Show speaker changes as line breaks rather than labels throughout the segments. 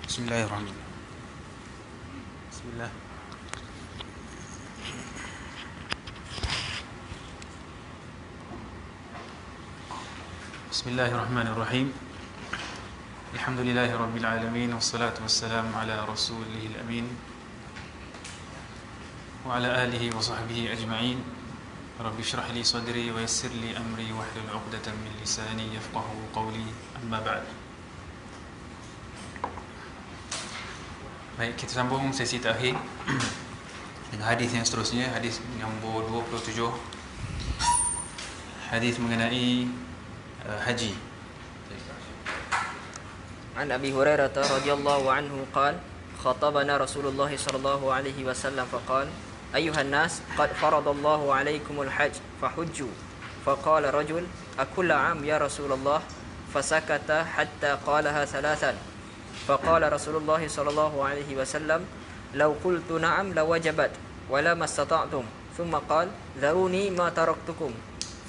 Bismillahirrahmanirrahim. Bismillah. Bismillahirrahmanirrahim. Alhamdulillahi rabbil alamin, wassalatu wassalamu ala rasulihil amin wa ala alihi wa sahbihi ajma'in. Rabbi shrah li sadri wa yassir li amri wahlul 'uqdatam min lisani yafqahu qawli. Amma ba'd. Baik, kita sambung sesi terakhir dengan hadis yang seterusnya, hadis nombor 27. Hadis mengenai haji.
An Abi Hurairah radhiyallahu anhu qala khatabana Rasulullah sallallahu alaihi wasallam faqala ayyuhan nas qad faradallahu alaikumul hajj fahujju faqala rajul akulla 'am ya Rasulullah fasakata hatta qalaha thalathan faqala Rasulullah sallallahu alaihi wasallam law qultu na'am lawajabat wala mastata'tum thumma qala dharuni ma taraktukum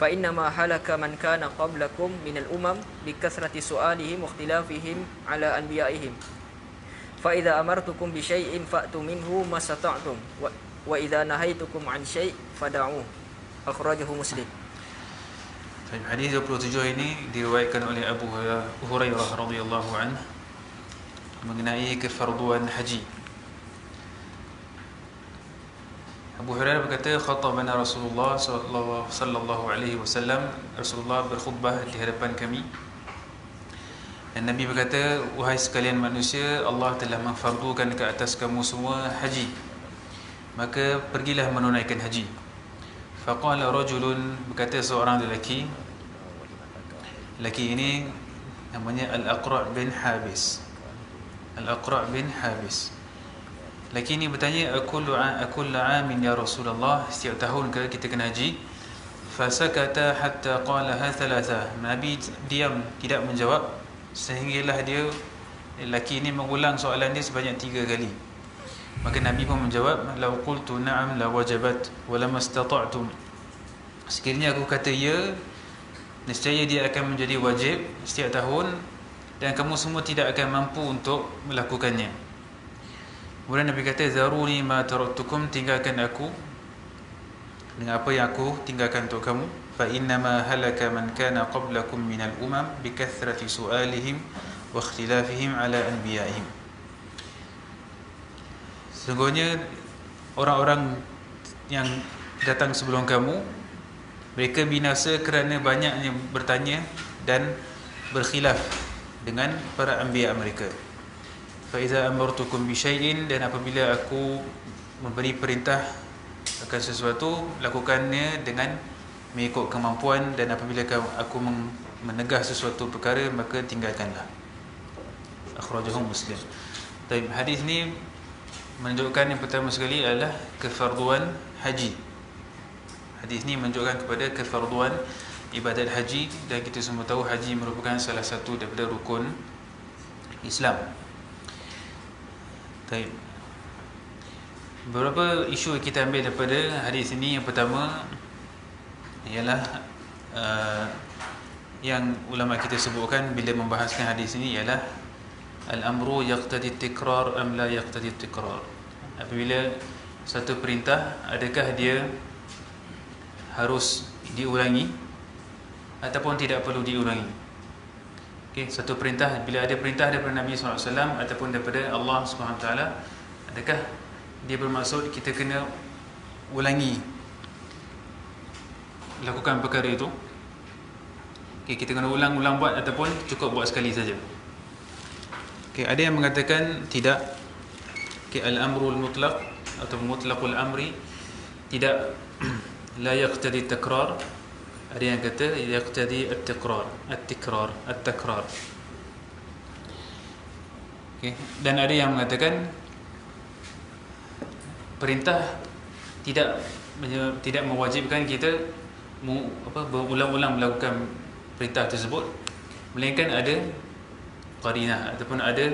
fa inna ma halaka man kana qablakum minal umam bikathrati su'alihim wa ikhtilafihim ala anbiya'ihim fa idza amartukum bi syai'in fa'tu minhu mastata'tum wa idza nahaitukum an syai' fad'uhu akhrajahu Muslim.
Hadis 27 ini diriwayatkan oleh Abu Hurairah radhiyallahu anhu mengenai kefarduan haji. Abu Hurairah berkata, khatabana Rasulullah sallallahu alaihi wasallam, Rasulullah berkhutbah di hadapan kami. Dan Nabi berkata, wahai sekalian manusia, Allah telah memfardukan ke atas kamu semua haji. Maka pergilah menunaikan haji. Faqala rajulun, berkata seorang lelaki. Lelaki ini namanya Al-Aqra' bin Habis. Al-Aqra' bin Habis. Lelaki ini bertanya, akullu 'amin ya Rasulullah, setiap tahun ke kita kena haji? Fasakata hatta qalaha thalatha. Nabi diam, tidak menjawab sehinggalah lelaki ini mengulang soalan dia sebanyak 3 kali. Maka Nabi pun menjawab, law qultu na'am la wajabat wa lam astata'tum. Sekiranya aku kata ya, nescaya dia akan menjadi wajib setiap tahun dan kamu semua tidak akan mampu untuk melakukannya. Kemudian Nabi kata, zaruni ma taraktukum, tinggalkan aku dengan apa yang aku tinggalkan untuk kamu. Fa innama halaka man kana qablakum minal umam bikathrati su'alihim wa ikhtilafihim ala anbiya'ihim. Sesungguhnya orang-orang yang datang sebelum kamu, mereka binasa kerana banyaknya bertanya dan berkhilaf dengan para anbiya mereka. Fa iza amartukum bi syai'in, dan apabila aku memberi perintah akan sesuatu, lakukannya dengan mengikut kemampuan, dan apabila aku menegah sesuatu perkara, maka tinggalkanlah. Akhrajahu Muslim. Baik, hadis ni menunjukkan yang pertama sekali adalah kefarduan haji. Hadis ni menunjukkan kepada kefarduan ibadat haji, dan kita semua tahu haji merupakan salah satu daripada rukun Islam. Baik. Beberapa isu yang kita ambil daripada hadis ini. Yang pertama ialah yang ulama kita sebutkan bila membahaskan hadis ini ialah al-amru yaqtadi at-tikrar am la yaqtadi at-tikrar. Apabila satu perintah, adakah dia harus diulangi ataupun tidak perlu diulangi? Okey, satu perintah, bila ada perintah daripada Nabi SAW ataupun daripada Allah SWT, adakah dia bermaksud kita kena ulangi lakukan perkara itu? Okey, kita kena ulang-ulang buat ataupun cukup buat sekali saja? Okey, ada yang mengatakan tidak. Okey, al-amrul mutlaq atau mutlaqul amri tidak la yaqtadi takrar. Ada yang kata yaqtadi at-tikrar, at-takrar. Okey, dan ada yang mengatakan perintah tidak mewajibkan kita berulang-ulang melakukan perintah tersebut, melainkan ada qarinah ataupun ada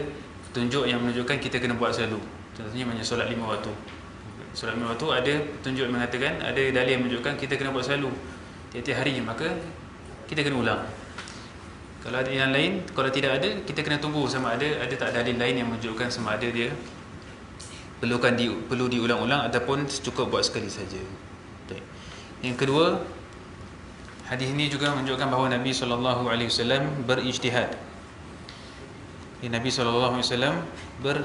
petunjuk yang menunjukkan kita kena buat selalu. Contohnya macam solat 5 waktu. Solat 5 waktu ada petunjuk yang mengatakan, ada dalil yang menunjukkan kita kena buat selalu tiap-tiap hari, maka kita kena ulang. Kalau ada yang lain, kalau tidak ada, kita kena tunggu sama ada tak dalil lain yang menunjukkan sama ada dia perlu diulang-ulang ataupun cukup buat sekali saja. Baik. Yang kedua, hadis ini juga menunjukkan bahawa Nabi SAW berijtihad. Nabi SAW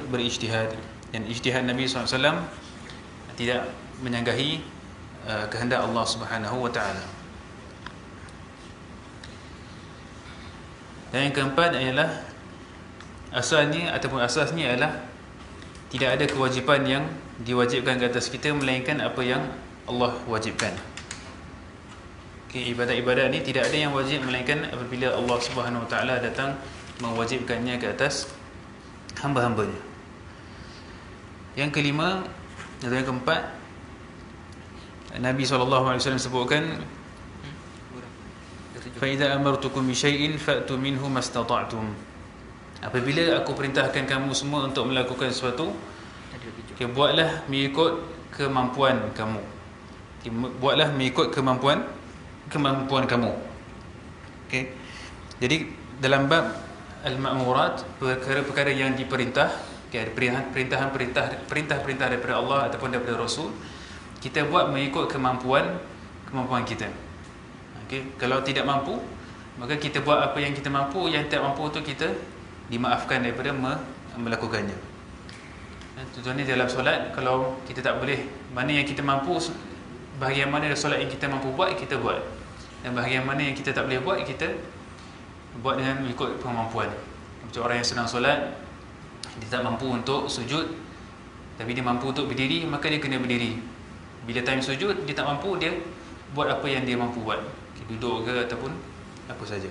berijtihad, dan ijtihad Nabi SAW tidak menyanggahi kehendak Allah Subhanahu wa taala. Dan yang keempat ialah asasnya adalah tidak ada kewajipan yang diwajibkan ke atas kita melainkan apa yang Allah wajibkan. Ibadat-ibadat ni tidak ada yang wajib melainkan apabila Allah Subhanahu wa taala datang mewajibkannya ke atas hamba-hambanya. Yang kelima atau yang keempat, Nabi SAW sebutkan, fa idza amartukum bi syai'in fa'tu minhu mastata'tum. Apabila aku perintahkan kamu semua untuk melakukan sesuatu, buatlah mengikut kemampuan kamu. Buatlah mengikut kemampuan kamu. Okey. Jadi dalam bab al-ma'murat, perkara-perkara yang diperintah, perintah-perintah daripada Allah ataupun daripada Rasul, kita buat mengikut kemampuan kita. Okey, kalau tidak mampu, maka kita buat apa yang kita mampu, yang tak mampu tu kita dimaafkan daripada melakukannya. Contohnya dalam solat, kalau kita tak boleh, mana yang kita mampu, bahagian mana solat yang kita mampu buat, kita buat. Dan bahagian mana yang kita tak boleh buat, kita buat dengan mengikut kemampuan. Macam orang yang sedang solat, dia tak mampu untuk sujud, tapi dia mampu untuk berdiri, maka dia kena berdiri. Bila time sujud, dia tak mampu, dia buat apa yang dia mampu buat, duduk ke ataupun apa saja.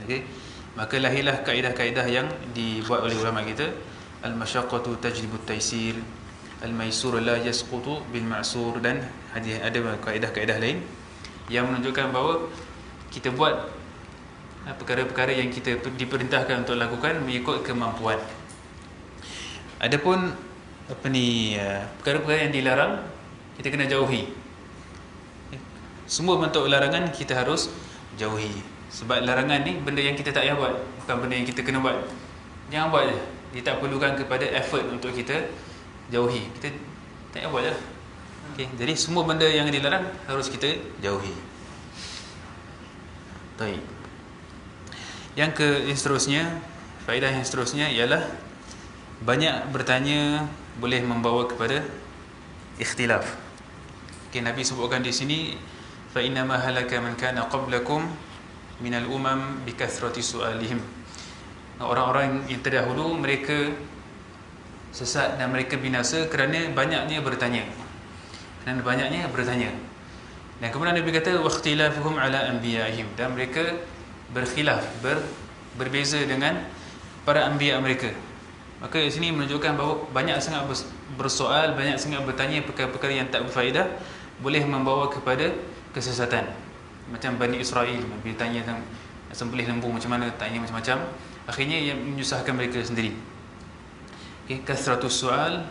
Okey, maka lahirlah kaedah-kaedah yang dibuat oleh ulama kita. Al-masyaqqatu tajlibu at-taysir, al-maysur la yasqutu bil ma'sur, dan ada kaedah-kaedah lain yang menunjukkan bahawa kita buat perkara-perkara yang kita diperintahkan untuk lakukan mengikut kemampuan. Adapun perkara-perkara yang dilarang, kita kena jauhi. Semua bentuk larangan kita harus jauhi. Sebab larangan ni benda yang kita tak payah buat, bukan benda yang kita kena buat. Jangan buat je. Dia tak perlukan kepada effort untuk kita jauhi. Kita tak payah buat je. Okay. Jadi semua benda yang dilarang harus kita jauhi. Baik. Yang seterusnya, faedah yang seterusnya ialah banyak bertanya boleh membawa kepada ikhtilaf. Okay, Nabi sebutkan di sini, fa inna ma halaka man kana qablakum minal umam bikathrati su'alihim. Orang-orang yang terdahulu mereka sesat dan mereka binasa kerana banyaknya bertanya. Dan kemudian Nabi kata waqtilafuhum ala anbiya'ihim, dan mereka berkhilaf, berbeza dengan para anbiya mereka. Maka di sini menunjukkan bahawa banyak sangat bersoal, banyak sangat bertanya perkara-perkara yang tak berfaedah boleh membawa kepada kesesatan. Macam Bani Israel, bila tanya tentang sembelih lembu macam mana, tanya macam-macam, akhirnya yang menyusahkan mereka sendiri. Okay, kasratus soal,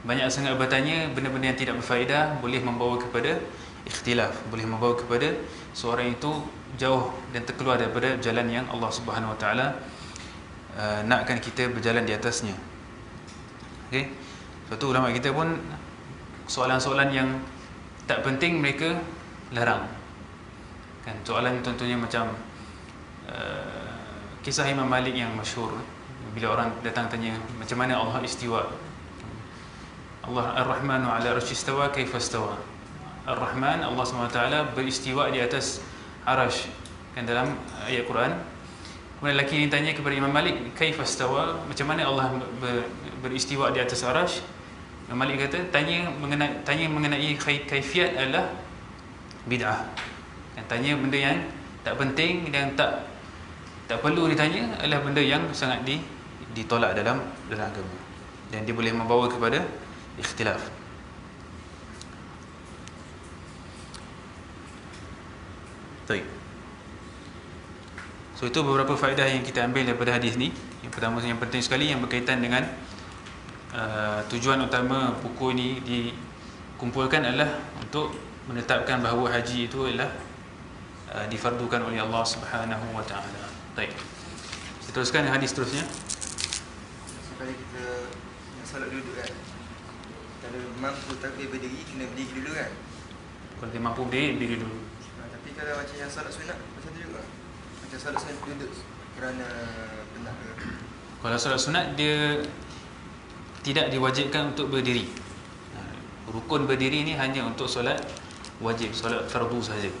banyak sangat bertanya benda-benda yang tidak berfaedah boleh membawa kepada ikhtilaf, boleh membawa kepada seorang itu jauh dan terkeluar daripada jalan yang Allah Subhanahu Wa Taala nakkan kita berjalan di atasnya. Okey. Suatu ulama kita pun soalan-soalan yang tak penting mereka larang. Kan soalan contohnya macam kisah Imam Malik yang masyhur, bila orang datang tanya macam mana Allah istiwa. Allah Ar-Rahmanu 'ala arsy istawa, kaifa istawa? Ar-Rahman, Allah SWT beristiwa di atas arash, kan dalam ayat Quran. Kemudian lelaki ini tanya kepada Imam Malik, kaifa istawa, macam mana Allah beristiwa di atas arash? Imam Malik kata, tanya mengenai kaifiat adalah bid'ah. Dan tanya benda yang tak penting dan tak perlu ditanya adalah benda yang sangat ditolak dalam agama, dan dia boleh membawa kepada ikhtilaf. Baik. So itu beberapa faedah yang kita ambil daripada hadis ni. Yang pertama, yang penting sekali, yang berkaitan dengan tujuan utama buku ini dikumpulkan adalah untuk menetapkan bahawa haji itu adalah difardukan oleh Allah Subhanahu wa taala. Baik. Kita teruskan hadis seterusnya.
Sekali kita nak solat duduk kan, kalau mampu takbir berdiri, kena berdiri dulu kan.
Kalau dia mampu berdiri dulu.
Tapi kalau macam yang solat sunat, macam tu juga. Macam solat sunat duduk kerana penat ke.
Kalau solat sunat dia tidak diwajibkan untuk berdiri. Rukun berdiri ni hanya untuk solat wajib, solat fardu sahaja.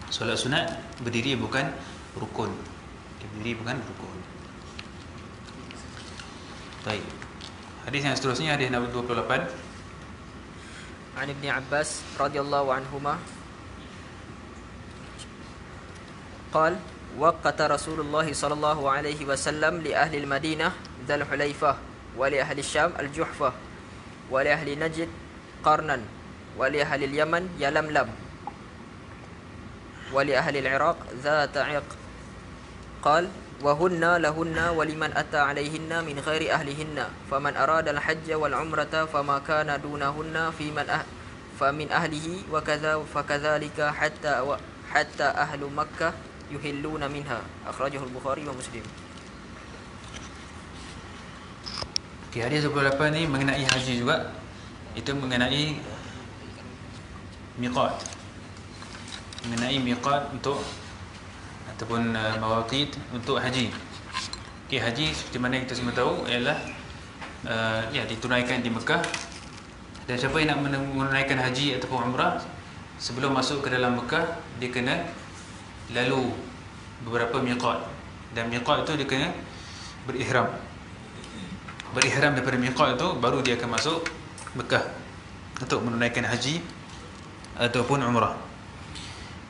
Solat sunat berdiri bukan rukun. Berdiri bukan rukun. Baik. Hadis yang seterusnya, hadis nombor 28.
عن ابن عباس رضي الله عنهما قال وقت رسول الله صلى الله عليه وسلم لأهل المدينة ذا الحليفة ولأهل الشام الجحفة ولأهل نجد قرنا ولأهل اليمن يلملم ولأهل العراق ذات عرق قال وهن لهن ولمن أتى عليهن من غير أهلهن فمن أراد الحج والعمرة فما كان دونهن فمن أهله وكذا فكذلك حتى أهل مكة يهلون منها أخرجه البخاري ومسلم.
Okay, hadis 28 ni mengenai haji juga. Itu mengenai miqat. Mengenai miqat untuk ataupun mawaqit untuk haji. Okey, haji seperti mana kita semua tahu ialah ditunaikan di Mekah. Dan siapa yang nak menunaikan haji ataupun umrah, sebelum masuk ke dalam Mekah, dia kena lalu beberapa miqat. Dan miqat itu dia kena berihram. Berihram daripada miqat itu baru dia akan masuk Mekah untuk menunaikan haji ataupun umrah.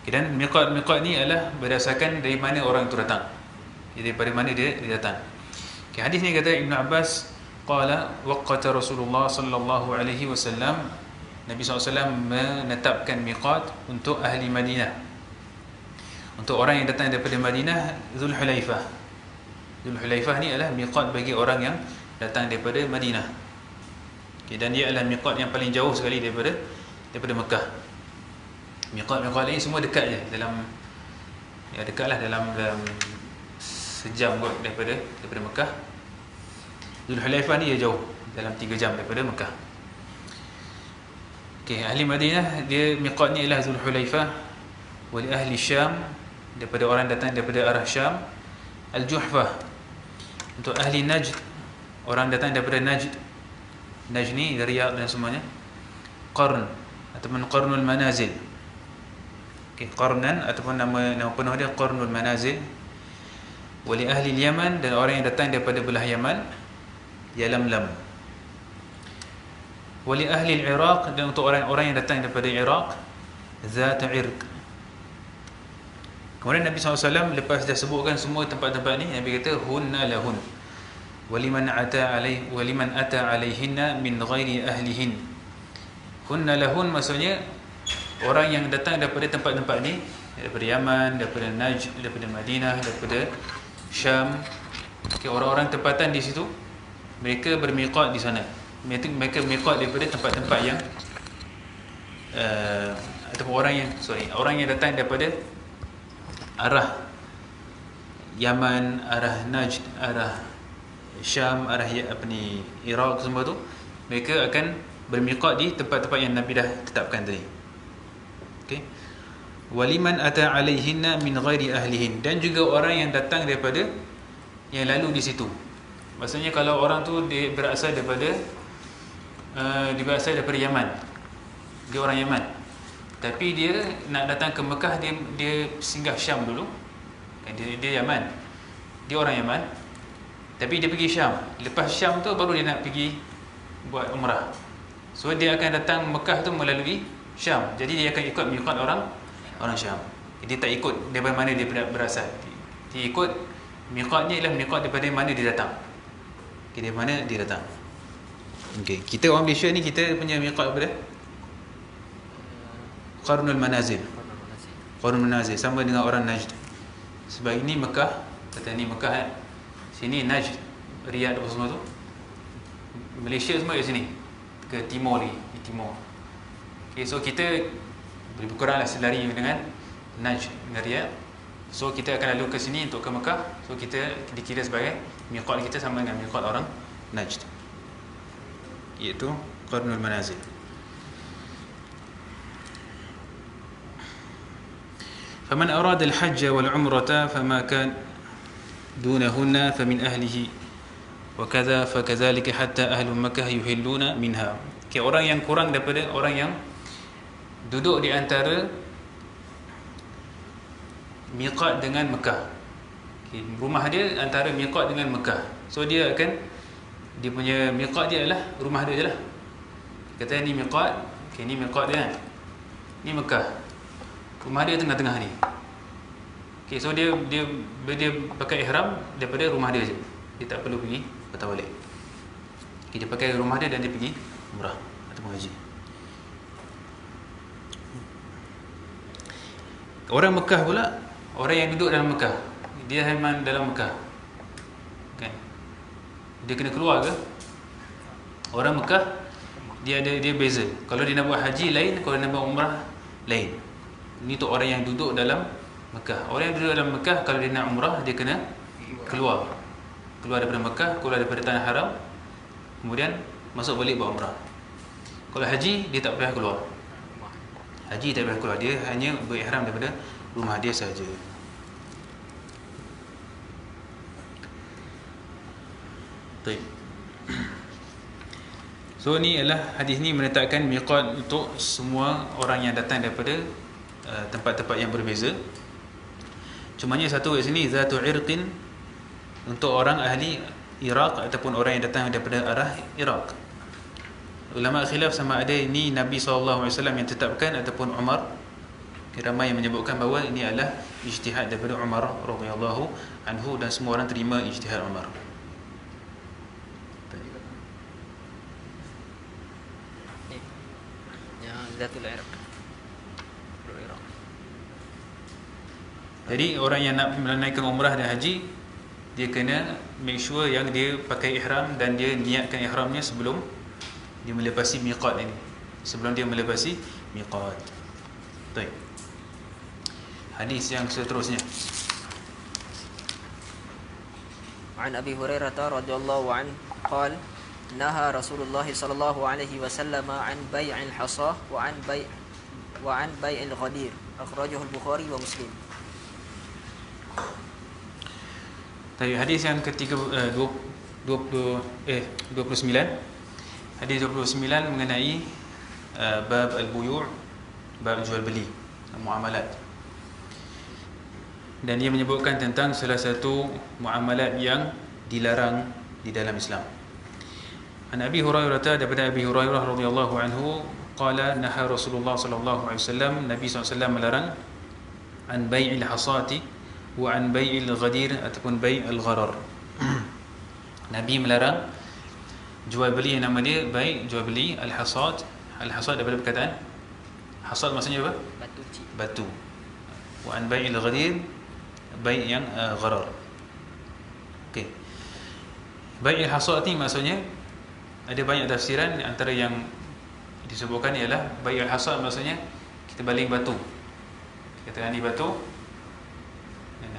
Dan miqat ni adalah berdasarkan dari mana orang itu datang. Jadi daripada mana dia datang. Okay, hadis ni kata Ibn Abbas qala waqata Rasulullah sallallahu alaihi wasallam, Nabi SAW menetapkan miqat untuk ahli Madinah. Untuk orang yang datang daripada Madinah, Zulhulaifah. Zulhulaifah ni adalah miqat bagi orang yang datang daripada Madinah. Okay, dan dia adalah miqat yang paling jauh sekali daripada Mekah. Miqat ni semua dekat je, dalam dekatlah dalam sejam kot daripada Mekah. Zulhulaifah ni dia jauh, dalam 3 jam daripada Mekah. Okey, ahli Madinah dia miqat ni ialah Zulhulaifah. Wali ahli Syam, daripada orang datang daripada arah Syam, Al-Juhfah. Untuk ahli Najd, orang datang daripada Najd. Najd ni dari Riyadh dan semuanya. Qarn ataupun Qarnul Manazil. Okay, Qarnan ataupun nama penuh dia Qarnul Manazil. Wali ahli Yaman, dan orang yang datang daripada belah Yaman, Yalamlam. Wali ahli Iraq, dan untuk orang-orang yang datang daripada Iraq, Zat Irq. Kemudian Nabi SAW lepas dah sebutkan semua tempat-tempat ni, Nabi kata hunna lahun waliman ata alaihinna min ghairi ahlihin. Hunna lahun maksudnya orang yang datang daripada tempat-tempat ni, daripada Yaman, daripada Najd, daripada Madinah, daripada Syam, okay, orang-orang tempatan di situ, mereka bermiqat di sana. Mereka miqat daripada tempat-tempat yang ataupun orang yang datang daripada arah Yaman, arah Najd, arah Syam, arah Iraq, semua tu, mereka akan bermiqat di tempat-tempat yang Nabi dah tetapkan tadi. Okey. Waliman ata alaihinna min ghairi ahlihin, dan juga orang yang datang daripada yang lalu di situ. Maksudnya kalau orang tu dia berasal daripada Yaman. Dia orang Yaman. Tapi dia nak datang ke Mekah, dia singgah Syam dulu. Dia Yaman. Dia orang Yaman. Tapi dia pergi Syam. Lepas Syam tu baru dia nak pergi buat umrah. So dia akan datang Mekah tu melalui Syam. Jadi dia akan ikut miqat orang Syam. Dia tak ikut daripada mana dia berasal. Dia ikut miqatnya ialah miqat daripada mana dia datang. Dari mana dia datang. Okey, kita orang Malaysia ni kita punya miqat pada Qarnul Manazil. Qarnul Manazil sama dengan orang Najd. Sebab ini Mekah, kata ni Mekah sini Najd, Riyadh apa semua tu. Malaysia semua kat sini. Ke timur lagi, di timur. Okay, so kita lebih kuranglah selari dengan Najd dengan Riyadh. So kita akan lalu ke sini untuk ke Mekah. So kita dikira sebagai miqat kita sama dengan miqat orang Najd, iaitu Qarnul Manazil. فمن أراد الحج والعمرة فما كان دونهن فمن أهله وكذا فكذلك حتى أهل مكة يهلون منها. Orang yang kurang daripada orang yang duduk di antara miqat dengan Mekah. Rumah dia antara miqat dengan Mekah. So dia punya miqat dia adalah rumah dia je lah. Kata ni miqat, ni miqat dia kan. Ni Mekah. Rumah dia tengah-tengah ni. So dia pakai ihram daripada rumah dia je. Dia tak perlu pergi patah balik. Dia pakai rumah dia dan dia pergi umrah ataupun haji. Orang Mekah pula, orang yang duduk dalam Mekah, dia memang dalam Mekah kan, dia kena keluar ke? Orang Mekah dia beza. Kalau dia nak buat haji lain, kalau dia nak buat umrah lain. Ini untuk orang yang duduk dalam Mekah. Orang yang duduk dalam Mekah, kalau dia nak umrah, dia kena keluar daripada Mekah, keluar daripada tanah haram, kemudian masuk balik buat umrah. Kalau haji, dia tak payah keluar. Haji tak payah keluar, dia hanya berihram daripada rumah dia saja. Baik. So ni adalah hadis ni menetapkan miqat untuk semua orang yang datang daripada tempat-tempat yang berbeza. Cumanya satu kat sini, zatu irqin, untuk orang ahli Iraq ataupun orang yang datang daripada arah Iraq. Ulama khilaf sama ada ini Nabi SAW yang tetapkan ataupun Umar. Ramai yang menyebutkan bahawa ini adalah ijtihad daripada Umar radhiyallahu anhu, dan semua orang terima ijtihad Umar.
Zatul Iraq.
Jadi orang yang nak menunaikan umrah dan haji, dia kena make sure yang dia pakai ihram dan dia niatkan ihramnya sebelum dia melepasi miqat ini. Sebelum dia melepasi miqat. Baik. Hadis yang seterusnya.
An Abi Hurairah radhiyallahu anhu qala naha Rasulullah sallallahu alaihi wasallam an bai'il hasah wa an bai'il ghadir. Akhrajahu al-Bukhari wa Muslim.
Tadi hadis yang ketiga 29. Hadis 29 mengenai bab al-buyu', bab jual beli, muamalat. Dan dia menyebutkan tentang salah satu muamalat yang dilarang di dalam Islam. An Abi Hurairah, daripada Abi Hurairah radhiyallahu anhu, qala naha Rasulullah sallallahu alaihi wasallam, Nabi SAW melarang an bai'il hasati wa an bai'il ghadir ataupun bai'il gharar. Nabi melarang jual beli yang nama dia bai' jual beli al-hasad. Al-hasad daripada perkataan hasad, maksudnya apa? Batu. Wa an bai'il ghadir, bai' yang gharar. Okey. Bai'il hasad ni maksudnya ada banyak tafsiran. Antara yang disebutkan ialah bai'il hasad maksudnya kita baling batu. Katakan ni batu,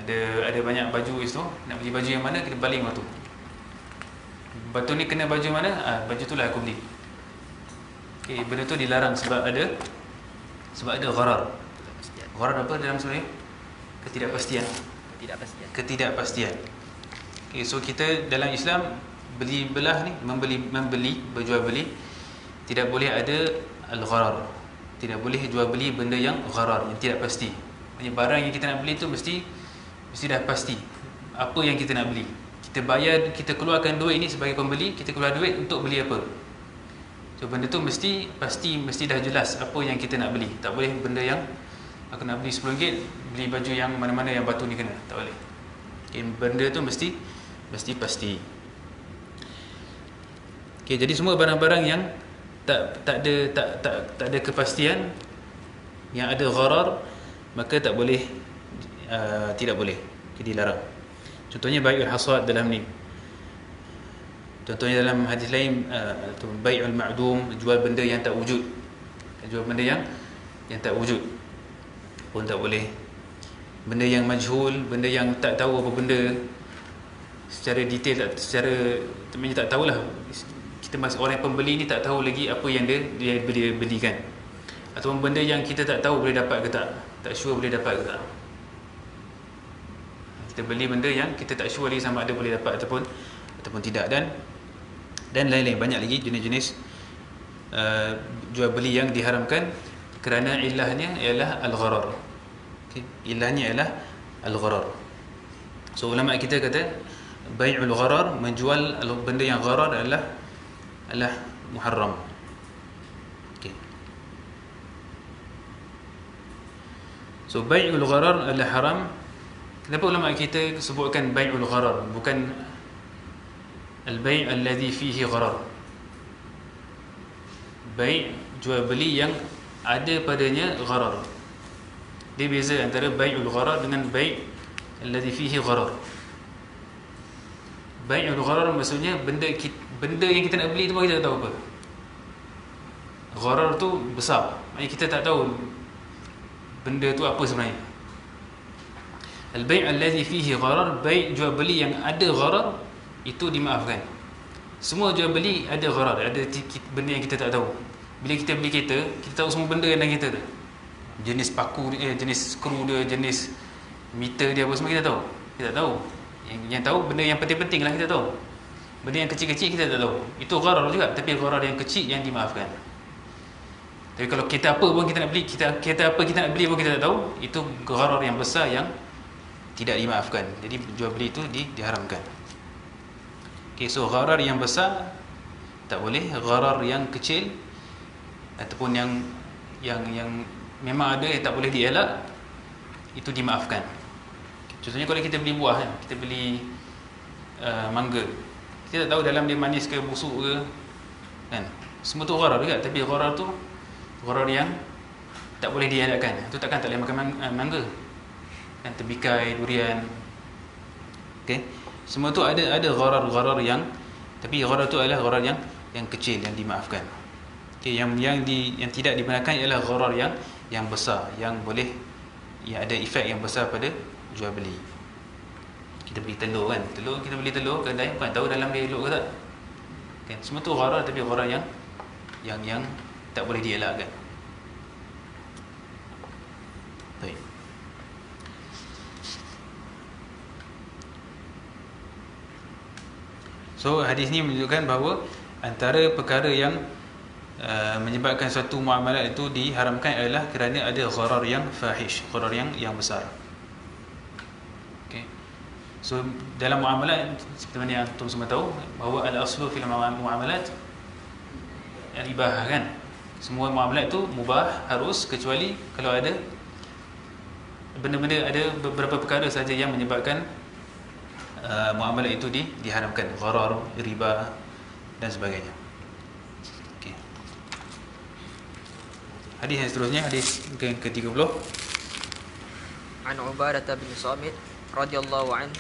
ada banyak baju itu, nak beli baju yang mana, kita baling batu. Batu ni kena baju mana? Baju tu lah aku beli. Okey, benda tu dilarang sebab ada gharar. Gharar apa dalam sebenarnya? Ketidakpastian. Okey, so kita dalam Islam membeli berjual beli tidak boleh ada al-gharar. Tidak boleh jual beli benda yang gharar, yang tidak pasti. Maksudnya barang yang kita nak beli tu mesti dah pasti apa yang kita nak beli. Kita bayar, kita keluarkan duit ini sebagai pembeli, kita keluar duit untuk beli apa. So benda tu mesti dah jelas apa yang kita nak beli. Tak boleh benda yang aku nak beli RM10, beli baju yang mana-mana yang batu ni kena. Tak boleh. Okay, benda tu mesti pasti. Okay, jadi semua barang-barang yang tak ada kepastian, yang ada gharar, maka tidak boleh, dilarang. Contohnya bai'ul hasad dalam ni. Contohnya dalam hadis lain, bai'ul ma'dum, jual benda yang tak wujud. Jual benda yang tak wujud pun tak boleh benda yang majhul, benda yang tak tahu apa benda secara detail, secara temannya tak tahulah, kita masih orang pembeli ni tak tahu lagi apa yang dia belikan, ataupun benda yang kita tak tahu boleh dapat ke tak sure boleh dapat ke tak. Kita beli benda yang kita tak sure lagi sama ada boleh dapat ataupun tidak, dan lain-lain, banyak lagi jenis-jenis jual beli yang diharamkan kerana ilahnya ialah al-gharar. Ilahnya ialah al-gharar. So ulama kita kata bai'ul gharar, menjual benda yang gharar adalah muharram. So bai'ul gharar adalah haram. Kenapa ulama kita sebutkan bai'ul gharar, bukan al-bai' alladhi fihi gharar? Bai' jual beli yang ada padanya gharar. Dia beza antara bai'ul gharar dengan bai' alladhi fihi gharar. Bai'ul gharar maksudnya benda yang kita nak beli tu kita tak tahu apa. Gharar tu besar, maknanya kita tak tahu benda tu apa sebenarnya. Al-bai' alladhi fihi gharar, bai' jual beli yang ada gharar, itu dimaafkan. Semua jual beli ada gharar, ada benda yang kita tak tahu. Bila kita beli kereta, kita tahu semua benda yang dalam kereta tu, jenis paku dia, jenis skru dia, jenis meter dia, apa semua kita tahu. Kita tak tahu. Yang tahu benda yang penting-penting lah kita tahu. Benda yang kecil-kecil kita tak tahu. Itu gharar juga, tapi gharar yang kecil yang dimaafkan. Tapi kalau kereta apa pun kita nak beli, kereta apa kita nak beli pun kita tak tahu, itu gharar yang besar yang tidak dimaafkan. Jadi jual beli itu diharamkan. Okay, so gharar yang besar tak boleh, gharar yang kecil ataupun yang memang ada yang tak boleh dielak, itu dimaafkan. Contohnya kalau kita beli buah kan, kita beli mangga, kita tak tahu dalam dia manis ke busuk ke kan, semua tu gharar juga, tapi gharar tu gharar yang tak boleh dielakkan. Tu takkan tak boleh makan mangga kan, terbikai, durian. Okey, semua tu ada gharar yang, tapi gharar tu adalah gharar yang kecil yang dimaafkan. Okey, yang tidak dibenarkan ialah gharar yang besar, yang boleh ada efek yang besar pada jual beli. Kita beli telur kan, kita beli telur kedai, bukan tahu dalam dia elok ke tak kan, semua tu gharar, tapi gharar yang tak boleh dielakkan. Baik. So hadis ni menunjukkan bahawa antara perkara yang menyebabkan suatu muamalat itu diharamkan adalah kerana ada gharar yang fahish, gharar yang besar. Okay. So dalam muamalat, seperti mana yang antum semua tahu, bahawa al-aslu fil muamalat al-ibahah kan. Semua muamalat itu mubah, harus, kecuali kalau ada benda-benda, ada beberapa perkara saja yang menyebabkan muamalat itu diharamkan, gharar, riba dan sebagainya. Okey. Hadis yang seterusnya, hadis yang ke-30.
An Ubadah bin Samit radhiyallahu anhu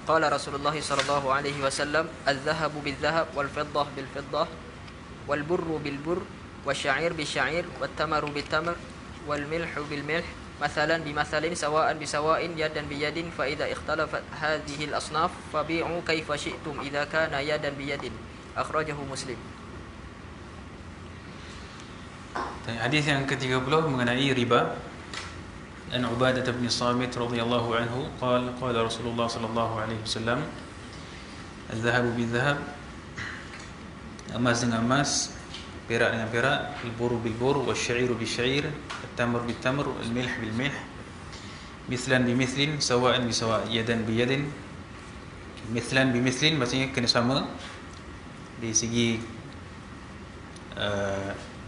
qala Rasulullah sallallahu alaihi wasallam adh-dhahabu bil-dhahab wal-fiddah bil-fiddah wal-burru bil-burr والشعير بالشعير والتمر بالتمر والملح بالملح مثلا بمثل سواء بسواء يدا بيد فإذا اختلفت هذه الأصناف فبيعوا كيف شئتم إذا كان يدا بيد أخرجه مسلم.
Hadis yang ke-30 mengenai riba. An Ubadah bin Samit radhiyallahu anhu qala Rasulullah sallallahu alaihi wasallam al-dhahabu bil-dhahab, emas dengan emas, perak dengan perak, al-burru bil-burr, wasy-sya'iru bil-syair, at-tamr bil-tamr, al-milh bil-milh, mithlan bi-mithlin, sawa'an bi-sawa', yadan bi-yadin. Mithlan bi-mithlin maksudnya kena sama dari segi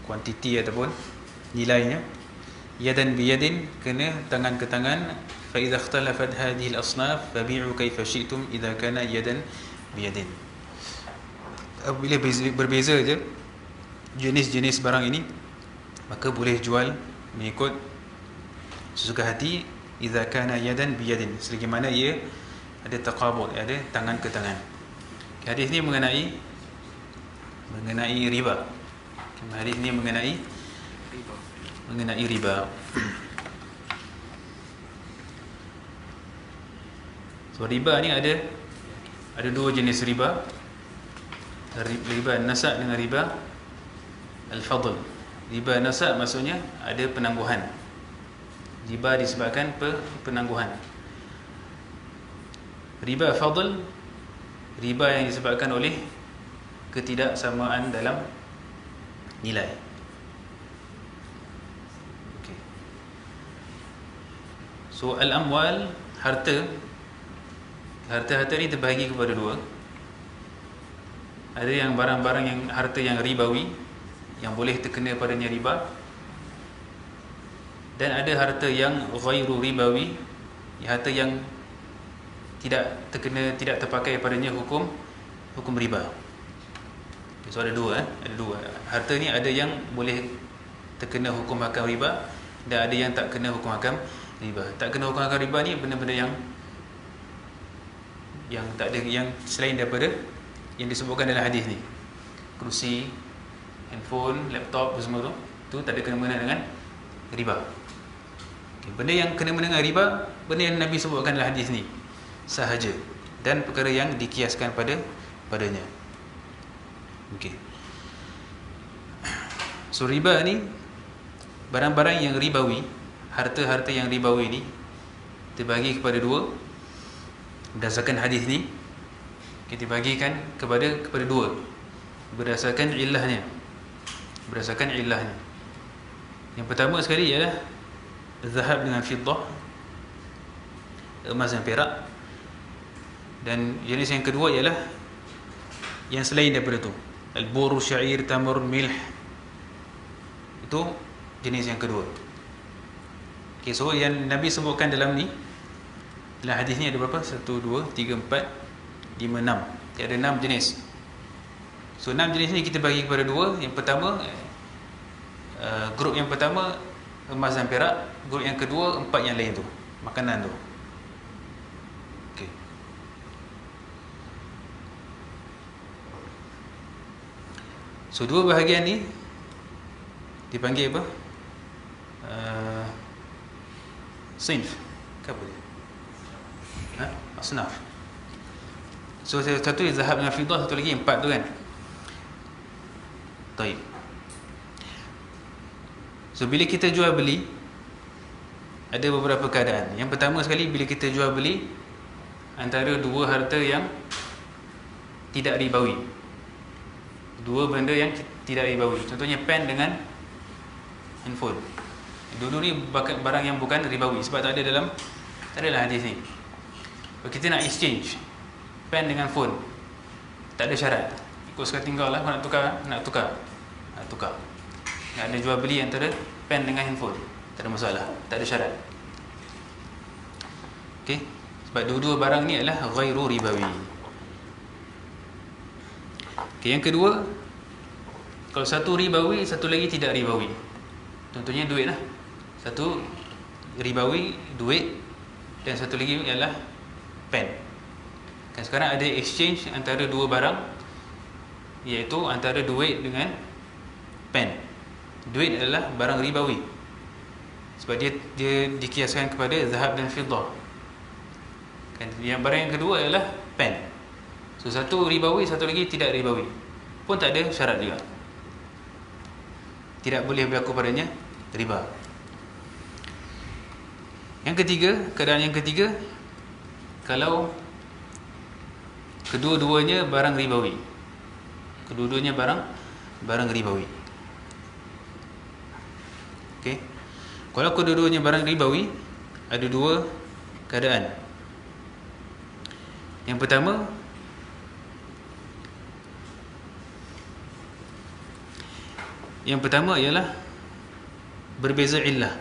kuantiti ataupun nilainya. Yadan bi-yadin, kena tangan ke tangan. Fa idza ikhtalafat hadhihi al-asnaf fabi'u kaifa syi'tum idza kana yadan bi-yadin. Apabila berbeza je jenis-jenis barang ini, maka boleh jual mengikut sesuka hati. Idza kana yadan biyadin, selagi mana ia ada taqabud, ada tangan ke tangan. Hadis ini mengenai riba. Hadis ini mengenai riba. So riba ni ada dua jenis riba. Riba nasab dengan riba al-fadl. Riba nasab maksudnya ada penangguhan. Riba disebabkan penangguhan. Riba fadl, riba yang disebabkan oleh ketidaksamaan dalam nilai. Okay. So al-amwal, harta ni terbahagi kepada dua. Ada yang barang-barang yang harta yang ribawi, yang boleh terkena padanya riba, dan ada harta yang ghairu ribawi, harta yang tidak terpakai padanya hukum riba. So ada dua. Harta ni ada yang boleh terkena hukum hakam riba, dan ada yang tak kena hukum hakam riba. Tak kena hukum hakam riba ni benda-benda yang tak ada, yang selain daripada yang disebutkan dalam hadis ni. Kerusi, handphone, laptop, semua tu tak ada kena-mengena dengan riba. Okay. Benda yang kena-mengena dengan riba, benda yang Nabi sebutkan dalam hadis ni sahaja, dan perkara yang dikiaskan padanya. Okey. So riba ni barang-barang yang ribawi, harta-harta yang ribawi ni terbahagi kepada dua. Berdasarkan hadis ni kita bagikan kepada dua berdasarkan illahnya. Yang pertama sekali ialah zahab dengan fiddah, emas dan perak. Dan jenis yang kedua ialah yang selain daripada tu, al-bur, syair, tamr, milh. Itu jenis yang kedua. Okay, so yang Nabi sebutkan dalam hadis ni ada berapa? 1, 2, 3, 4, 5, 6. Dia ada 6 jenis. So 6 jenis ni kita bagi kepada dua. Yang pertama, grup yang pertama emas dan perak. Grup yang kedua 4 yang lain tu, makanan tu. Okay. So dua bahagian ni dipanggil apa? Sinf. Apa dia? Asnaf. So satu zahab dengan fiddah, satu lagi 4 tu kan. Baik. So bila kita jual beli, ada beberapa keadaan. Yang pertama sekali, bila kita jual beli antara dua harta yang tidak ribawi, dua benda yang tidak ribawi. Contohnya pen dengan handphone. Dulu ni barang yang bukan ribawi, sebab tak ada dalam hadis ni. Kalau kita nak exchange pen dengan phone, tak ada syarat. Ikut suka tinggal lah. Kalau nak tukar. Nak ada jual beli antara pen dengan handphone, tak ada masalah, tak ada syarat. Okey, sebab dua-dua barang ni adalah ghairu ribawi. Okey, yang kedua, kalau satu ribawi, satu lagi tidak ribawi. Contohnya duit lah. Satu ribawi, duit, dan satu lagi ialah pen. Kan sekarang ada exchange antara dua barang, iaitu antara duit dengan pen. Duit adalah barang ribawi sebab dia dikiaskan kepada zahab dan fiddah. Kan, yang barang yang kedua adalah pen. So satu ribawi, satu lagi tidak ribawi, pun tak ada syarat juga. Tidak boleh berlaku padanya riba. Yang ketiga, keadaan yang ketiga, kalau kedua-duanya barang ribawi. Kedua-duanya barang ribawi. Okey. Kalau kedua-duanya barang ribawi, ada dua keadaan. Yang pertama ialah berbeza illah.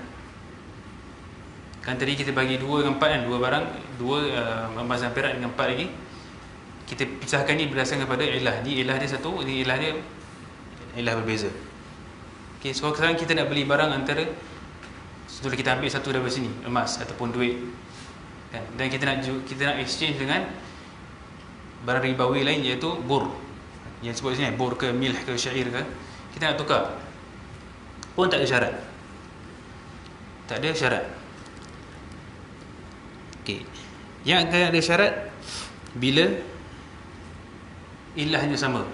Kan tadi kita bagi 2 dengan 4 kan, dua barang, emas dan perak dengan 4 lagi. Kita pisahkan ni berdasarkan kepada illah. Ni illah dia satu, ni illah dia illah berbeza. Okey, so sekarang kita nak beli barang antara, setelah kita ambil satu daripada sini, emas ataupun duit. Kan? Dan kita nak exchange dengan barang ribawi lain, iaitu bur. Yang sebut sini bur ke milh ke syair ke, kita nak tukar. Pun tak ada syarat. Tak ada syarat. Okey. Yang akan ada syarat bila ilahnya sama.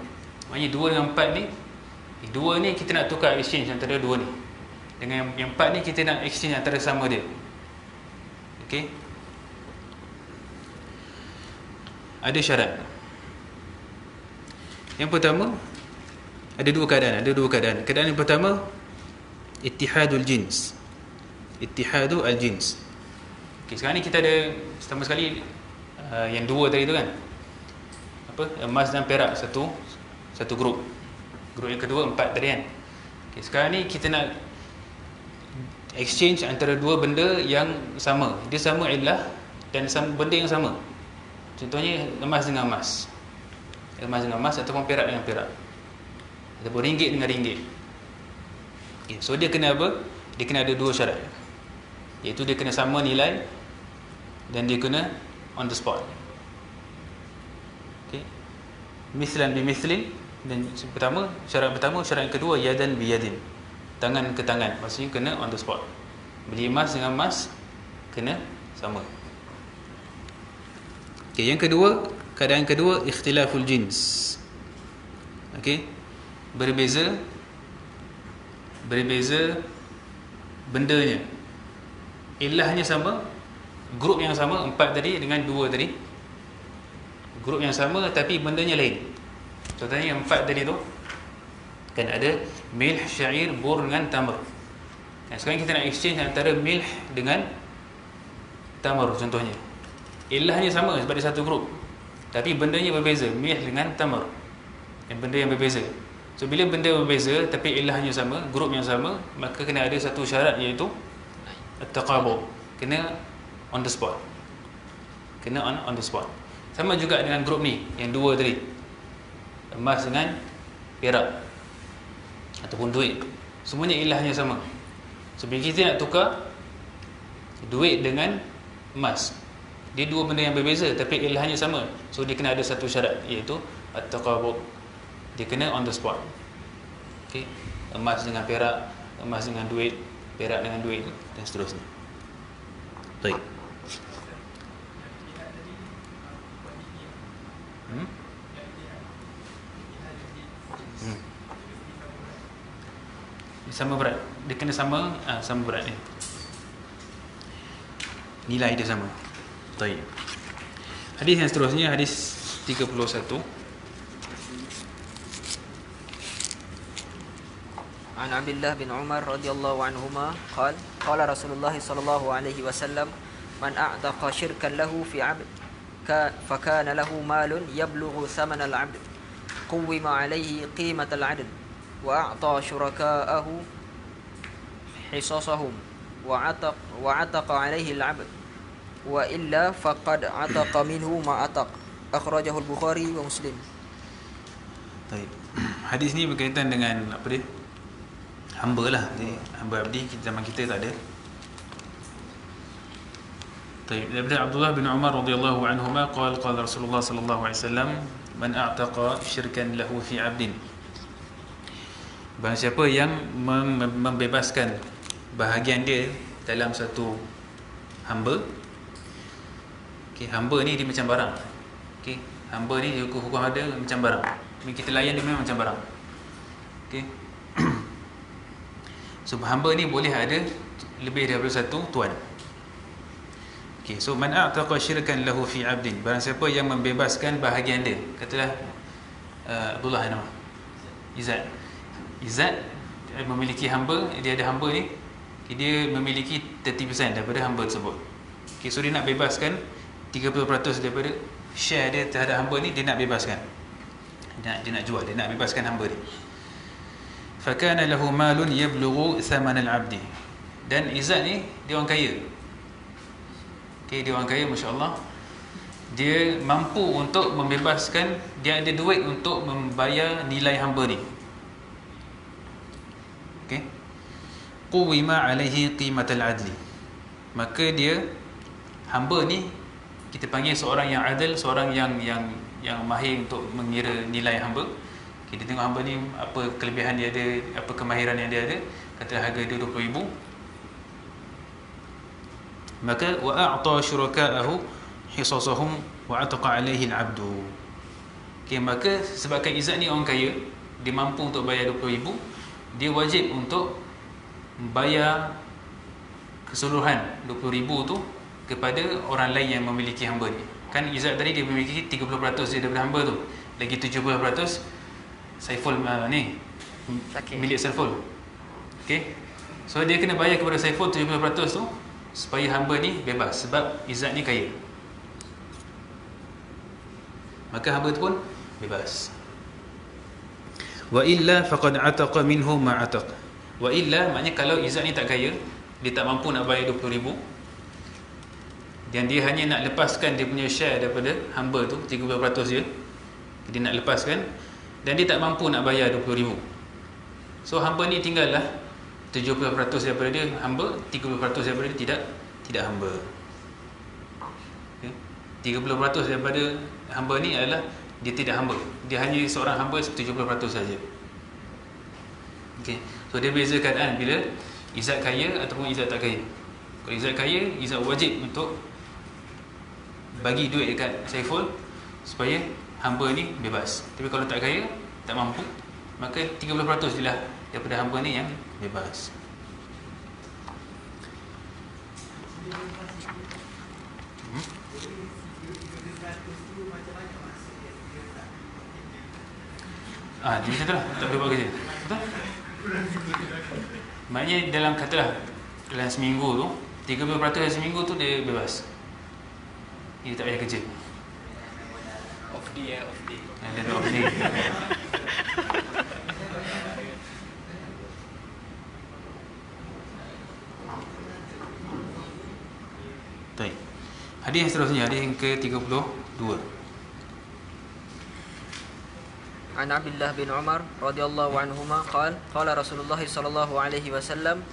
Maknanya 2 dengan 4 ni, 2 ni kita nak tukar exchange antara 2 ni. Dengan yang 4 ni kita nak exchange antara sama dia. Okey. Ada syarat. Yang pertama, ada dua keadaan. Keadaan yang pertama, ittihadul jins. Ittihadu al-jins. Okey, sekarang ni kita ada pertama sekali yang 2 tadi tu kan. Apa? Emas dan perak satu grup. Grup yang kedua 4 tadi kan. Okey, sekarang ni kita nak exchange antara 2 benda yang sama. Dia sama illah dan sama benda yang sama. Contohnya emas dengan emas. Emas dengan emas ataupun perak dengan perak. Ataupun ringgit dengan ringgit. Okay, so dia kena apa? Dia kena ada 2 syarat. Iaitu dia kena sama nilai dan dia kena on the spot. Okay. Mislan bi mislin, dan syarat pertama, syarat yang kedua yadan bi yadin. Tangan ke tangan, maksudnya kena on the spot. Beli emas dengan emas kena sama. Okay, yang kedua, keadaan kedua, ikhtilaful jins. Okey. Berbeza bendanya. Ilahnya sama, grup yang sama 4 tadi dengan 2 tadi. Grup yang sama tapi bendanya lain. Contohnya yang 4 tadi tu kan ada milh, syair, bur dengan tamr. Dan sekarang kita nak exchange antara milh dengan tamr contohnya. Ilahnya sama sebab dia satu grup, tapi bendanya berbeza, milh dengan tamr. Yang benda yang berbeza. So bila benda berbeza tapi ilahnya sama, grup yang sama, maka kena ada satu syarat iaitu at-taqabu. Kena on the spot. Kena on the spot. Sama juga dengan grup ni, yang 2 tadi. Emas dengan perak ataupun duit. Semuanya ilahnya sama. So bila kita nak tukar duit dengan emas, dia 2 benda yang berbeza tapi ilahnya sama. So dia kena ada satu syarat iaitu at-taqabu. Dia kena on the spot. Okey, emas dengan perak, emas dengan duit, perak dengan duit dan seterusnya. Baik. Sama berat. Dia kena sama berat ni. Nilai dia sama. Baik. Hadis yang seterusnya, hadis 31.
عن عبد الله بن عمر رضي الله عنهما قال قال رسول الله صلى الله عليه وسلم من أعتق شركا له في عبد فكان له مال يبلغ ثمن العبد قوم عليه قيمة العدل وأعطى شركاءه حصصهم وعتق عليه العبد وإلا فقد عتق منه ما عتق أخرجه البخاري ومسلم.
Baik. Hadis ni berkaitan dengan apa dia? Hamba lah. Hamba abdi zaman kita tak ada. Baik. Daripada Abdullah bin Umar radhiyallahu anhuma qala qala Rasulullah sallallahu alaihi wasallam man a'taqa syirkan lahu fi 'abdin. Barang siapa yang membebaskan bahagian dia dalam satu hamba. Okey, hamba ni dia macam barang. Okey, hamba ni hukum ada macam barang. Kita layan dia memang macam barang. Okey. So hamba ni boleh ada lebih daripada satu tuan. Okey, so man a'taqa syirkan lahu fi 'abdin. Barang siapa yang membebaskan bahagian dia. Katalah Abdullah nama. Izzat memiliki hamba, dia ada hamba ni, dia memiliki 30% daripada hamba tersebut. Okey, so dia nak bebaskan 30% daripada share dia terhadap hamba ni, dia nak bebaskan. Dia nak jual, dia nak bebaskan hamba dia. Fakana lahu malun yablughu thaman al-'abdi. Dan Izzat ni dia orang kaya. Okey, dia orang kaya masya-Allah. Dia mampu untuk membebaskan, dia ada duit untuk membayar nilai hamba ni. Okey. Quwima alaihi qimatal adli. Maka dia hamba ni kita panggil seorang yang adil, seorang yang mahir untuk mengira nilai hamba. Kita tengok hamba ni apa kelebihan dia ada, apa kemahiran yang dia ada. Kata harga dia 20,000. Maka wa a'ta syuraka'ahu hisasahum wa ataqa alaihi al-'abdu. Okey, maka sebabkan Izzat ni orang kaya, dia mampu untuk bayar 20,000, dia wajib untuk bayar keseluruhan 20,000 tu kepada orang lain yang memiliki hamba ni. Kan Izzat tadi dia memiliki 30% dia daripada hamba tu, lagi 70% Saiful ni milik Saiful. Okey, so dia kena bayar kepada Saiful 70% tu supaya hamba ni bebas, sebab Izzat ni kaya, maka hamba tu pun bebas. Wa illa faqad ataqa minhu ma ataq. Wa illa maknanya kalau Izzat ni tak kaya, dia tak mampu nak bayar 20,000, dan dia hanya nak lepaskan dia punya share daripada hamba tu 30% dia nak lepaskan, dan dia tak mampu nak bayar 20,000. So hamba ni tinggallah 70% daripada dia hamba, 30% daripada dia tidak hamba. Okay? 30% daripada hamba ni adalah dia tidak hamba, dia hanya seorang hamba 70% saja. Okay. So dia beza keadaan bila Izzat kaya ataupun Izzat tak kaya. Kalau Izzat kaya, Izzat wajib untuk bagi duit dekat Saiful supaya hamba ni bebas. Tapi kalau tak kaya, tak mampu, maka 30% je lah daripada hamba ni yang bebas. Dia macam tu lah, tak boleh buat kerja. Betul? Maknanya dalam katalah dalam seminggu tu 30% dalam seminggu tu dia bebas, dia tak payah kerja.
Off day.
Dia off day. Baik. Hadis yang seterusnya, hadis yang ke-32.
عن عبد الله بن عمر رضي الله عنهما قال قال رسول الله صلى الله عليه وسلم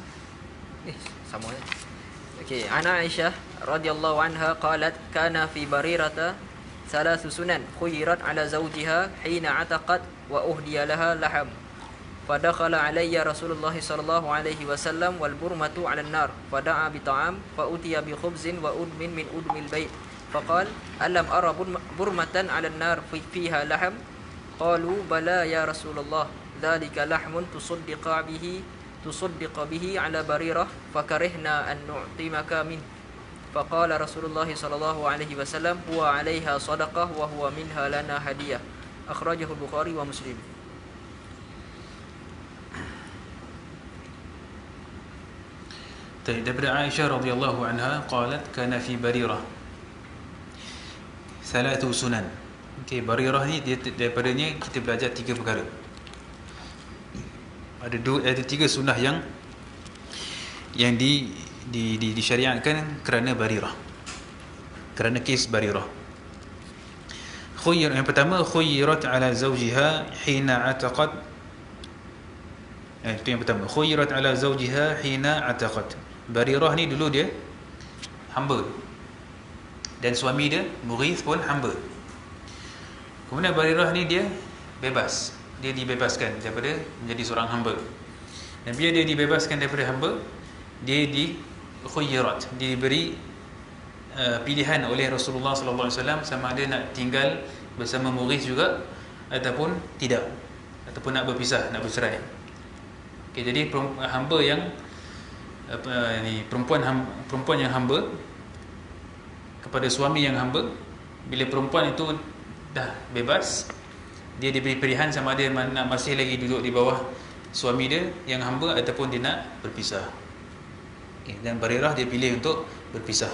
عن عائشة رضي الله عنها قالت كان في بريرة 3 سنن خيرت على زوجها حين عتقت وأهدي لها لحم فدخل علي رسول الله صلى الله عليه وسلم والبرمة على النار فدعا بطعام فأتي بخبز وأدم من أدم البيت فقال ألم أرى برمة على النار فيها لحم قالوا بلى يا رسول الله ذلك لحم تصدق به على بريرة فكرهنا أن نعطمك منه فقال رسول الله صلى الله عليه وسلم هو عليها صدقة وهو منها لنا هدية أخرجه البخاري ومسلم.
daripada Aisyah radhiyallahu anha qalat kana fi Barirah 3 sunan. Okey, Barirah ni dia daripadanya kita belajar 3 perkara. Ada 3 sunnah yang disyariatkan kerana Barirah, kerana kes Barirah. Yang pertama, khuyyirat ala zawjiha hina ataqat. Itu yang pertama, khuyyirat ala zawjiha hina ataqat. Barirah ni dulu dia hamba, dan suami dia Mughith pun hamba. Kemudian Barirah ni dia bebas, dia dibebaskan daripada menjadi seorang hamba. Dan bila dia dibebaskan daripada hamba, dia di khuyyirat, dia diberi pilihan oleh Rasulullah sallallahu alaihi wasallam sama ada nak tinggal bersama Mughith juga ataupun tidak, ataupun nak berpisah, nak bercerai. Okey, jadi hamba yang perempuan yang hamba kepada suami yang hamba, bila perempuan itu dah bebas, dia diberi pilihan sama ada nak masih lagi duduk di bawah suami dia yang hamba ataupun dia nak berpisah. Okay, dan Barirah dia pilih untuk berpisah.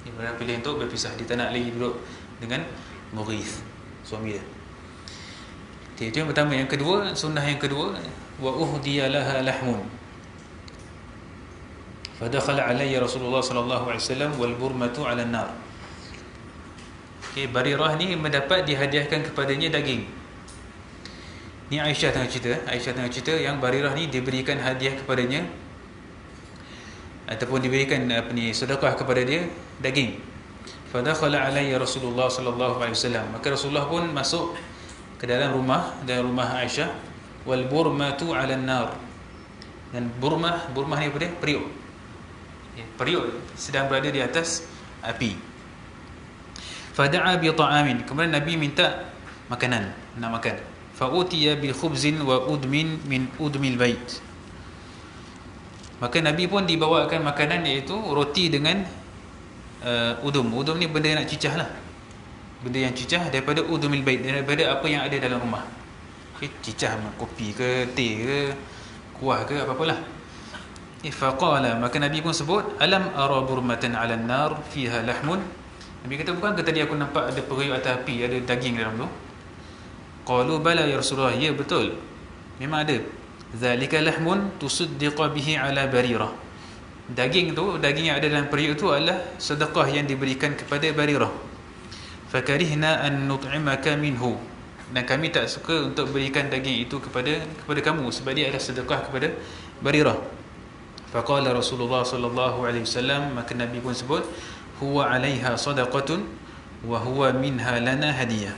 Dia pilih untuk berpisah, dia tak nak lagi duduk dengan Mughith, suami dia. Okay, itu yang pertama. Yang kedua, sunnah yang kedua, wa uhdiya laha lahmun fadakhala alayya Rasulullah sallallahu alaihi wasallam wal burmatu ala an-nar. Okay, Barirah ni mendapat dihadiahkan kepadanya daging. Ni Aisyah tengah cerita yang Barirah ni diberikan hadiah kepadanya ataupun diberikan sedekah kepada dia daging. Fadakhala alayya Rasulullah sallallahu alaihi wasallam, maka Rasulullah pun masuk ke dalam rumah Aisyah. Wal burmatu 'ala an-nar, dan burmah ni apa dia? Periuk. Periuk sedang berada di atas api. Fada'a bi ta'amin, kemudian Nabi minta makanan, nak makan. Fa utiya bi khubzin wa udmin min udmil bait. Maka Nabi pun dibawakan makanan, iaitu roti dengan udum. Udum ni benda yang nak cicah lah, benda yang cicah daripada udumil bait, daripada apa yang ada dalam rumah. Cicah kopi ke, teh ke, kuah ke, apa-apalah. Faqala, maka Nabi pun sebut, alam ara burmatan 'ala an-nar fiha lahmun. Nabi kata, bukankah tadi aku nampak ada periuk atas api, ada daging dalam tu? Qalu bala ya Rasulullah, ya betul, memang ada. Zalika lahmun tusaddiqa bihi 'ala Barirah. Daging tu, daging yang ada dalam periuk tu adalah sedekah yang diberikan kepada Barirah. Fakarihna an nut'imaka minhu, dan kami tak suka untuk berikan daging itu kepada kamu, sebab dia adalah sedekah kepada Barirah. Faqala Rasulullah sallallahu alaihi wasallam, maka Nabi pun sebut, huwa 'alaiha sadaqatun wa huwa minha lana hadiyah.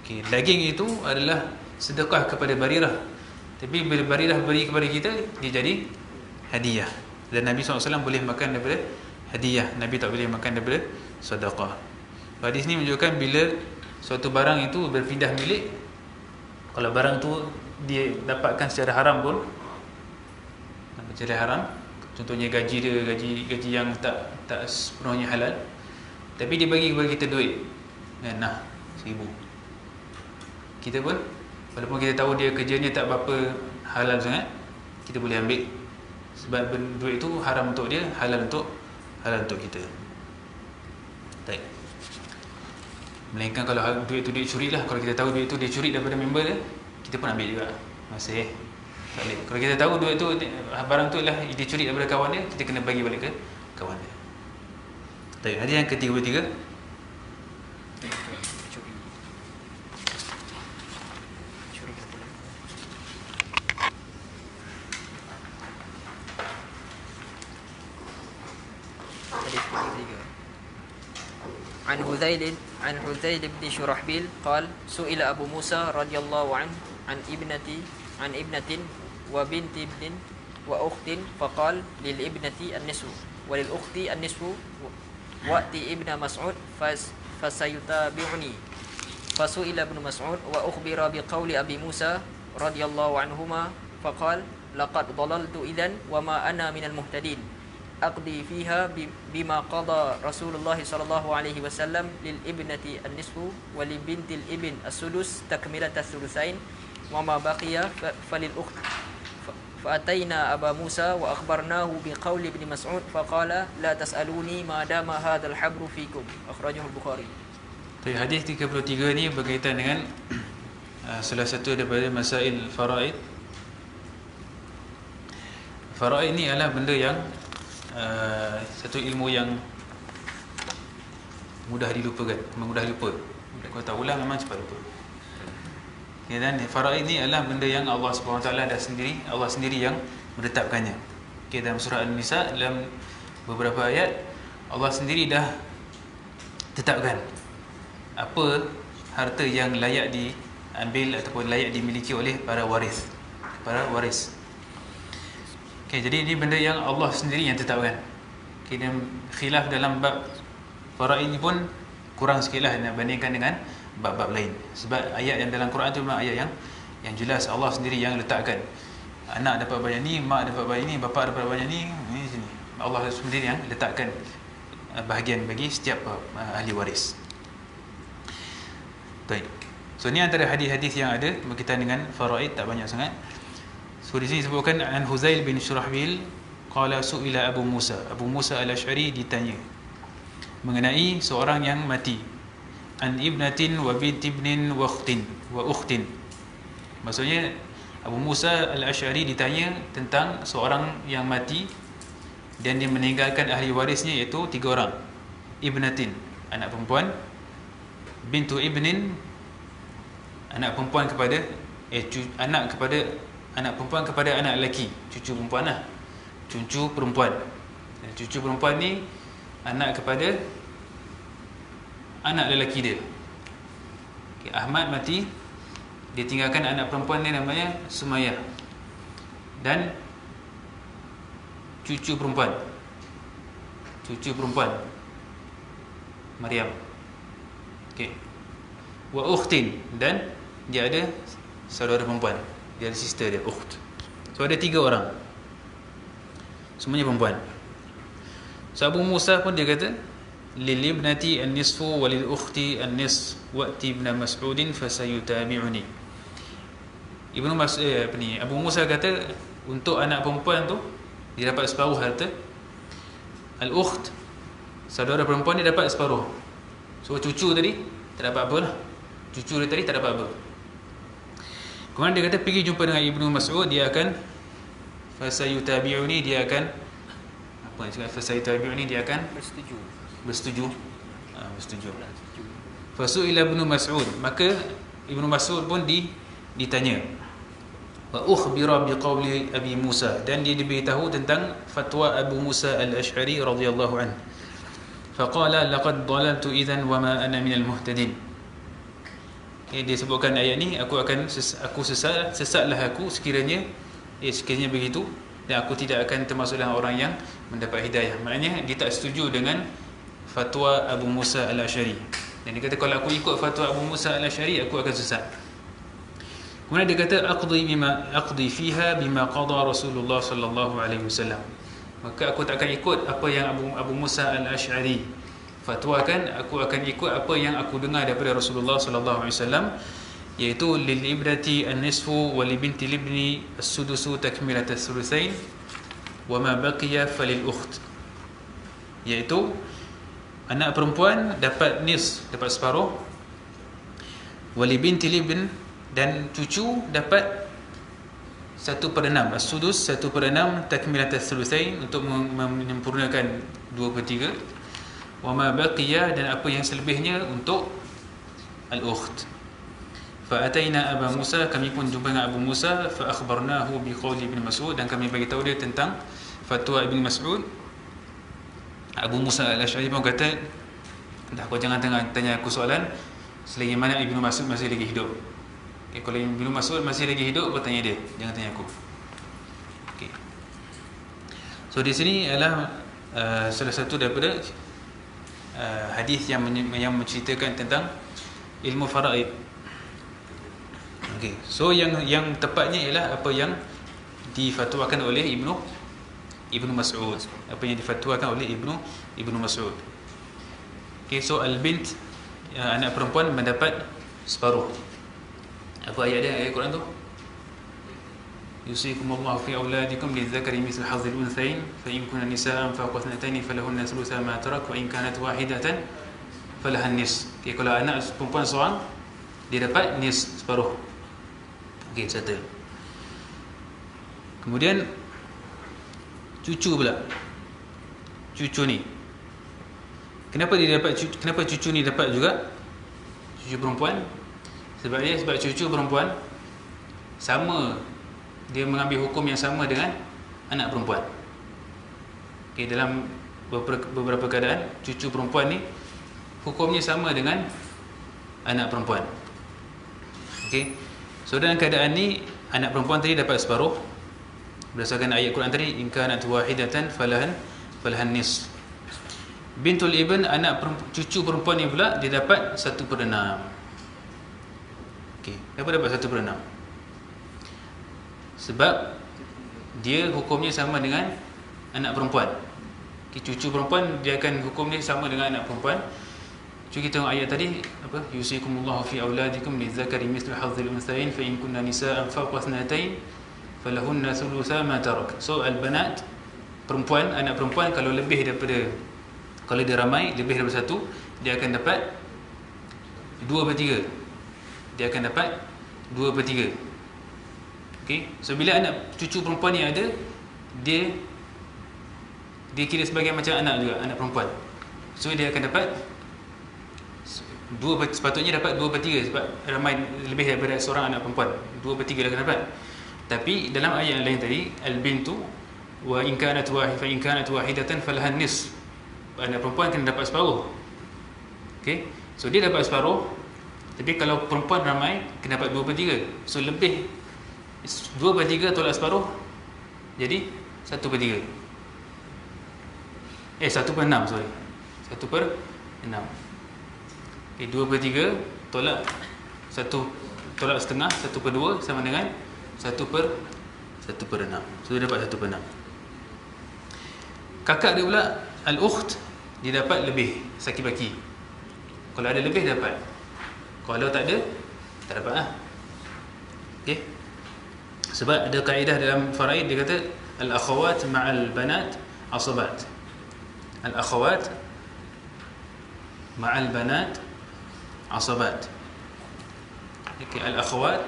Daging itu adalah sedekah kepada Barirah, tapi bila Barirah beri kepada kita, dia jadi hadiah. Dan Nabi SAW boleh makan daripada hadiah, Nabi tak boleh makan daripada sedekah. Hadis ni menunjukkan bila suatu barang itu berpindah milik, kalau barang tu dia dapatkan secara haram pun, secara haram, contohnya gaji dia, gaji yang tak sepenuhnya halal, tapi dia bagi kepada kita duit, nah 1,000, kita pun walaupun kita tahu dia kerjanya tak berapa halal sangat, kita boleh ambil, sebab duit itu haram untuk dia, halal untuk kita. Baik. Melainkan kalau duit tu dia curi lah, kalau kita tahu duit tu dia curi daripada member dia, kita pun ambil juga, masih tak boleh. Kalau kita tahu duit tu, barang tu lah dia curi daripada kawan dia, kita kena bagi balik ke kawan dia. Baik, hadis yang ke-33.
عن حذيل بن شرحبيل قال سئل أبو موسى رضي الله عنه عن ابنة وبنت ابن وأخت فقال للابنة النصف وللأخت النصف وأتي ابن مسعود فسيتابعني. فسئل ابن مسعود وأخبر بقول أبي موسى رضي الله عنهما فقال لقد ضللت إذن وما أنا من المهتدين أقضي فيها بما قضى رسول الله صلى الله عليه وسلم للابنة النصف ولبنت الابن السدس تكملة الثلثين وما بقي فللأخت. فأتينا أبا موسى وأخبرناه بقول ابن مسعود فقال لا تسألوني ما دام هذا الحبر فيكم. أخرجه البخاري.
Hadis 33 ni berkaitan dengan salah satu daripada masail faraid. Faraid ni adalah benda yang satu ilmu yang mudah dilupakan, mudah lupa. Kalau tak ulang memang cepat lupa. Dan faraid ni adalah benda yang Allah SWT Allah sendiri yang menetapkannya. Dalam surah An-Nisa, dalam beberapa ayat, Allah sendiri dah tetapkan apa harta yang layak diambil ataupun layak dimiliki oleh para waris. Jadi ini benda yang Allah sendiri yang tetapkan. Dan khilaf dalam bab faraid ini pun kurang sikitlah bandingkan dengan bab-bab lain. Sebab ayat yang dalam Quran tu memang ayat yang jelas, Allah sendiri yang letakkan. Anak dapat banyak ni, mak dapat banyak ni, bapa dapat banyak ni, sini. Allah sendiri yang letakkan bahagian bagi setiap ahli waris. Baik. So ni antara hadis-hadis yang ada berkaitan dengan faraid, tak banyak sangat. So di sini disebutkan an Huzail bin Shurahbil qala su'ila Abu Musa al-Asy'ari ditanya mengenai seorang yang mati, an ibnatin wa binti ibnin wa ukhtin. Maksudnya Abu Musa al-Asy'ari ditanya tentang seorang yang mati dan dia meninggalkan ahli warisnya, iaitu 3 orang. Ibnatin, anak perempuan, bintu ibnin, anak perempuan kepada anak perempuan kepada anak lelaki, cucu perempuan lah, cucu perempuan. Dan cucu perempuan ni anak kepada anak lelaki dia. Ahmad mati, dia tinggalkan anak perempuan dia namanya Sumayyah, dan cucu perempuan Maryam. Okey. Wa ukhtin, dan dia ada saudara perempuan. Dia ada sister dia, ukht. So ada 3 orang. Semuanya perempuan. So Abu Musa pun dia kata, lil ibnati an-nisfu wa lil ukhti an-nisf wa'ti ibn Mas'udin fasayutabi'uni. Abu Musa kata untuk anak perempuan tu dia dapat separuh harta. Al-ukht, saudara perempuan dia dapat separuh. So cucu tadi tak dapat apa lah. Cucu dia tadi tak dapat apa. Kemudian dia kata pergi jumpa dengan Ibnu Mas'ud, dia akan fasayutabi'uni, dia akan apa nak cakap, fasayutabi'uni, dia akan bersetuju. Bersetuju. Fasu'ila Ibnu Mas'ud, maka Ibnu Mas'ud pun ditanya. Wa ukhbira biqauli Abi Musa, dan dia diberitahu tentang fatwa Abu Musa al-Ash'ari radhiyallahu anhu. Faqala laqad dalaltu idhan wa ma ana minal muhtadin. Dia sebutkan ayat ni, aku sesatlah aku sekiranya begitu, dan aku tidak akan termasuk dalam orang yang mendapat hidayah. Maknanya dia tak setuju dengan fatwa Abu Musa al-Ash'ari. Dan dia kata kalau aku ikut fatwa Abu Musa al-Ash'ari, aku akan sesat. Kemudian dia kata aqdi fiha bima qada Rasulullah sallallahu alaihi wasallam. Maka aku tak akan ikut apa yang Abu Musa al-Ash'ari fatwakan, aku akan ikut apa yang aku dengar daripada Rasulullah sallallahu alaihi wasallam, iaitu lil ibrati an-nisfu wa li binti libni as-sudusu takmilat as-sulusain wa ma baqiya falil ukht. Iaitu anak perempuan dapat dapat separuh, wa li binti libn, dan cucu dapat 1/6, as-sudus 1/6, takmilat as-sulusain, untuk menyempurnakan 2/3, wa ma baqiya, dan apa yang selebihnya untuk al-ukht. Fa ataina Abu Musa, kami pun jumpa dengan Abu Musa, fa akhbarnahu bi qawli Ibn Mas'ud, dan kami bagi tahu dia tentang fatwa Ibn Mas'ud. Abu Musa al-Ash'ari pun kata, dah kau jangan tanya aku soalan selagi mana Ibn Mas'ud masih lagi hidup. Okay, kalau Ibn Mas'ud masih lagi hidup, kau tanya dia, jangan tanya aku. Okay. So di sini adalah salah satu daripada hadis yang menceritakan tentang ilmu faraid. Okey, so yang tepatnya ialah apa yang difatwakan oleh Ibnu Mas'ud, apa yang difatwakan oleh Ibnu Mas'ud. Okey, so al-bint, anak perempuan mendapat separuh. Apa ayat dia, ayat Quran tu? Yusikumullahu fi auladikum lidzakari mithlu hadzil unthayain fa in kunna nisaa'an fawqa ithnatayn falahunna thuluthu ma tarak wa in kanat wahidatan falaha an-nisf. Okay, kalau anak perempuan seorang, dia dapat nis, separuh. Okey, settle. Kemudian cucu pula. Cucu ni, kenapa cucu ni dapat juga? Cucu perempuan. Sebab cucu perempuan sama, dia mengambil hukum yang sama dengan anak perempuan. Okay, dalam beberapa keadaan cucu perempuan ni hukumnya sama dengan anak perempuan. Okay, so dalam keadaan ni anak perempuan tadi dapat separuh berdasarkan ayat Quran tadi, in kanat wahidatan falahan nisf. Bintul ibn, cucu perempuan ni pula, dia dapat 1/6. Okay, kenapa dapat 1/6? Sebab dia hukumnya sama dengan anak perempuan. Cucu perempuan dia akan hukumnya sama dengan anak perempuan. Cuba kita tengok ayat tadi apa? Yusikumullahu fi auladikum lidzakari mithlu hadzil unthayain fa in kunna nisaa'an fawqa ithnatayn falahunna thulutha ma tarak. So al-banat, perempuan, anak perempuan, kalau dia ramai lebih daripada satu, dia akan dapat 2/3. Dia akan dapat 2/3. Okey, so bila anak cucu perempuan ni ada, dia kira sebagai macam anak juga, anak perempuan. So dia akan dapat sepatutnya dapat 2/3 sebab ramai lebih daripada seorang anak perempuan. 2/3 dia akan dapat. Tapi dalam ayat yang lain tadi, al-bintu wa in kanat wahidatan falahan nisf. Anak perempuan kena dapat separuh. Okey, so dia dapat separuh. Tapi kalau perempuan ramai kena dapat 2/3. So lebih 2/3 tolak separuh, jadi 1/3. 1/6, sorry, 1/6. Okay, 2/3 tolak 1, tolak setengah, 1/2 sama dengan 1/6. So dia dapat 1/6. Kakak dia pula al-ukht, dia dapat lebih saki-baki. Kalau ada lebih dapat, kalau tak ada tak dapat lah. Okay. Sebab ada kaedah dalam faraid, dia kata al-akhawat ma'al banat asabat. Al-akhawat ma'al banat asabat. Okay, al-akhawat,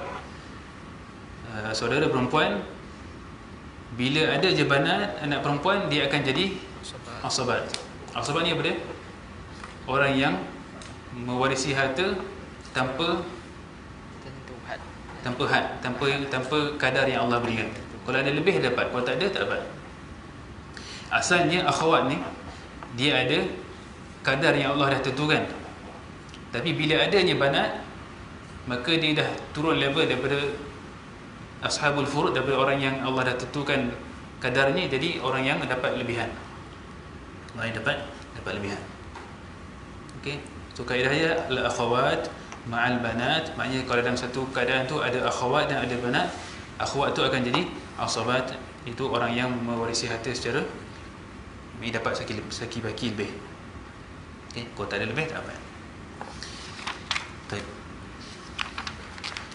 saudara perempuan, bila ada je banat, anak perempuan, dia akan jadi asabat. Asabat ni apa dia? Orang yang mewarisi harta tanpa tanpa kadar yang Allah berikan. Kalau ada lebih dapat, kalau tak ada tak dapat. Asalnya akhwat ni dia ada kadar yang Allah dah tentukan. Tapi bila adanya banat, maka dia dah turun level daripada ashabul furud, daripada orang yang Allah dah tentukan kadarnya, jadi orang yang dapat lebihan. Orang yang dapat lebihan. Okey. So kaedahnya al-akhawat ma'al banat, maknanya kalau dalam satu keadaan tu ada akhwat dan ada banat, akhwat tu akan jadi asabat, itu orang yang mewarisi harta secara dapat saki baki lebih. Okey, kalau tak ada lebih tak dapat. Baik.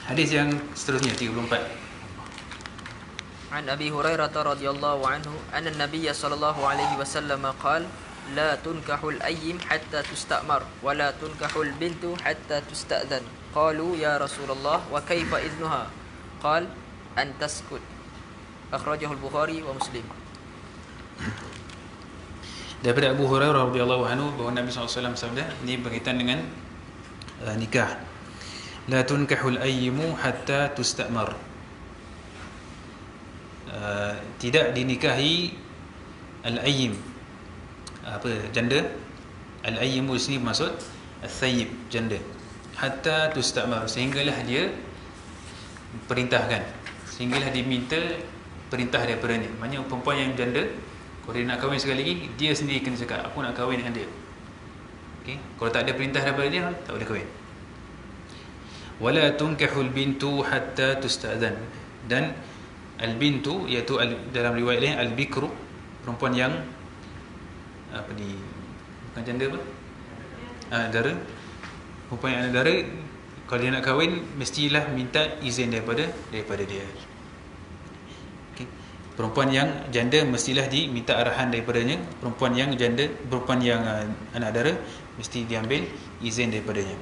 Hadis yang seterusnya 34.
عن أبي هريرة رضي الله عنه أن النبي صلى الله عليه وسلم قال لا تنكح الأيم حتى تستأمر ولا تنكح البنت حتى تستأذن قالوا يا رسول الله وكيف إذنها قال أن تسكت أخرجه البخاري ومسلم.
Daripada Abu Hurairah radhiyallahu anhu bahawa Nabi SAW sabda, ini berkaitan dengan nikah. La tunkahul ayyimu hatta tustamar. Tidak dinikahi al-ayyim, janda. Al-ayyimu di sini maksud al-thayyib, janda. Hatta tustamar, sehinggalah dia perintahkan, sehinggalah diminta perintah daripadanya. Maknanya perempuan yang janda, kalau dia nak kahwin sekali lagi, dia sendiri kena cakap aku nak kahwin dengan dia. Okay? Kalau tak ada perintah daripada dia, tak boleh kahwin. Wala tunkahul bintu hatta tusta'zan. Dan al-bintu iaitu dalam riwayat lain al-bikru, perempuan yang bukan janda apa? Dara. Perempuan yang ada dara, kalau dia nak kahwin mestilah minta izin daripada dia. Okay. Perempuan yang janda mestilah diminta arahan daripadanya. Perempuan yang janda, perempuan yang anak dara, mesti diambil izin daripadanya.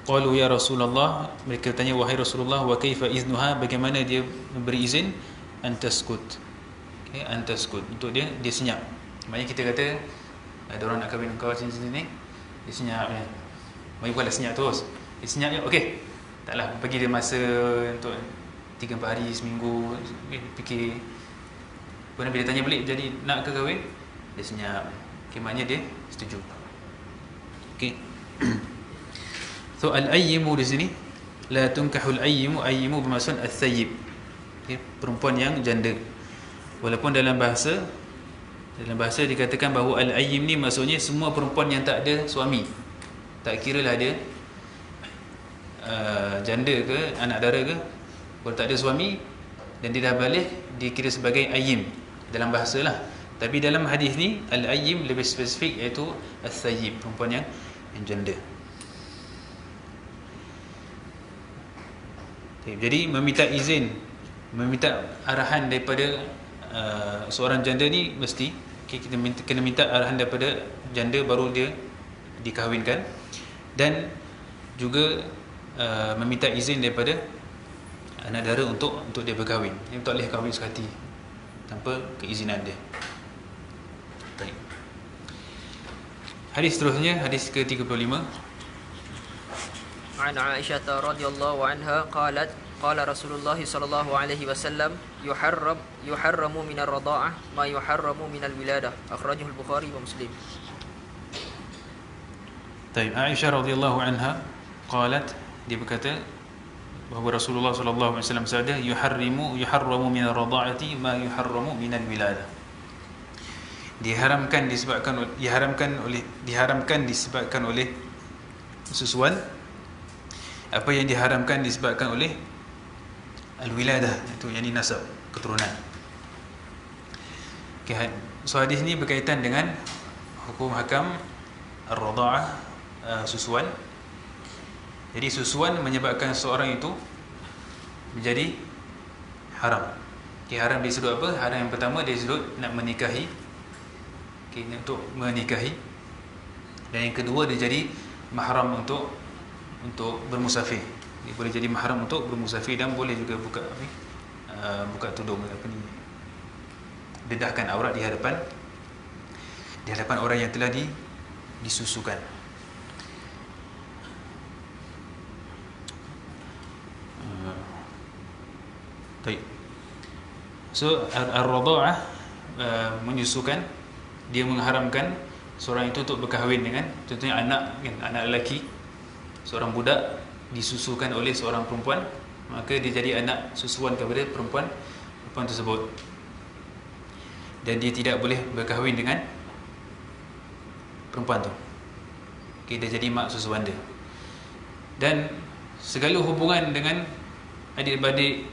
Qalu ya Rasulullah, mereka tanya wahai Rasulullah, wa kaifa iznuha, bagaimana dia memberi izin? Antaskut. Okay, antaskut, untuk dia senyap. Maknanya kita kata ada orang nak kahwin kau sini, dia senyap ni. Mari bukanlah senyap terus. Dia senyap je, okey. Taklah bagi dia masa untuk 3-4 hari, seminggu, fikir. Kemudian bila tanya balik, jadi nak ke kahwin? Dia senyap. Okay, maknanya dia setuju. Okey. So al-ayyimu di sini, la tunkahul ayyimu, ayyimu bermaksud al-thayyib. Okay, perempuan yang janda. Walaupun dalam bahasa dikatakan bahawa al-ayyim ni maksudnya semua perempuan yang tak ada suami. Tak kiralah dia janda ke, anak dara ke, kalau tak ada suami dan dia dah balik, dikira sebagai ayyim dalam bahasa lah. Tapi dalam hadis ni al-ayyim lebih spesifik, iaitu al-thayyib, perempuan yang janda. Jadi meminta izin, meminta arahan daripada seorang janda ni mesti kita kena minta arahan daripada janda baru dia dikahwinkan, dan juga meminta izin daripada anak dara untuk dia berkahwin. Dia tak boleh kahwin sekali tanpa keizinan dia. Baik. Hadis seterusnya, hadis ke-35.
عن عائشة رضي الله عنها قالت قال رسول الله صلى الله عليه وسلم يحرم من الرضاعة ما يحرم من الولادة أخرجه البخاري ومسلم.
طيب عائشة رضي الله عنها قالت, dia berkata bahawa Rasulullah sallallahu alaihi wasallam bersabda, yuharramu min ar-radha'ati ma yuharramu min al-wiladah. Diharamkan disebabkan oleh susuan. Apa yang diharamkan disebabkan oleh al-wiladah, itu yang nasab, keturunan. Okay, so hadis ni berkaitan dengan hukum hakam ar-radha'ah, susuan. Jadi susuan menyebabkan seorang itu menjadi haram. Okay, haram dari sudut apa? Haram yang pertama dari sudut nak menikahi, okay, untuk menikahi. Dan yang kedua dia jadi mahram untuk bermusafir. Dia boleh jadi mahram untuk bermusafir dan boleh juga buka tudung, dedahkan aurat di hadapan orang yang telah disusukan. Baik. So ar-radha'ah, menyusukan, dia mengharamkan seorang itu untuk berkahwin dengan, contohnya anak lelaki, seorang budak disusukan oleh seorang perempuan, maka dia jadi anak susuan kepada perempuan tersebut, dan dia tidak boleh berkahwin dengan perempuan tu. Okay, dia jadi mak susuan dia. Dan segala hubungan dengan adik-beradik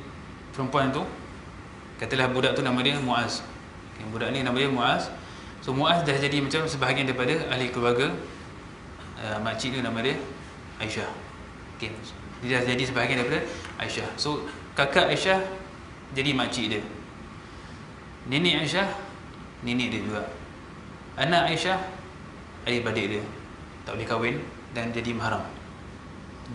perempuan tu, katalah budak tu nama dia Muaz. Okay, budak ni nama dia Muaz. So Muaz dah jadi macam sebahagian daripada ahli keluarga makcik dia, nama dia Aisyah. Okay, dia dah jadi sebahagian daripada Aisyah. So kakak Aisyah jadi makcik dia, nenek Aisyah nenek dia juga, anak Aisyah adik-beradik dia, tak boleh kahwin dan jadi mahram.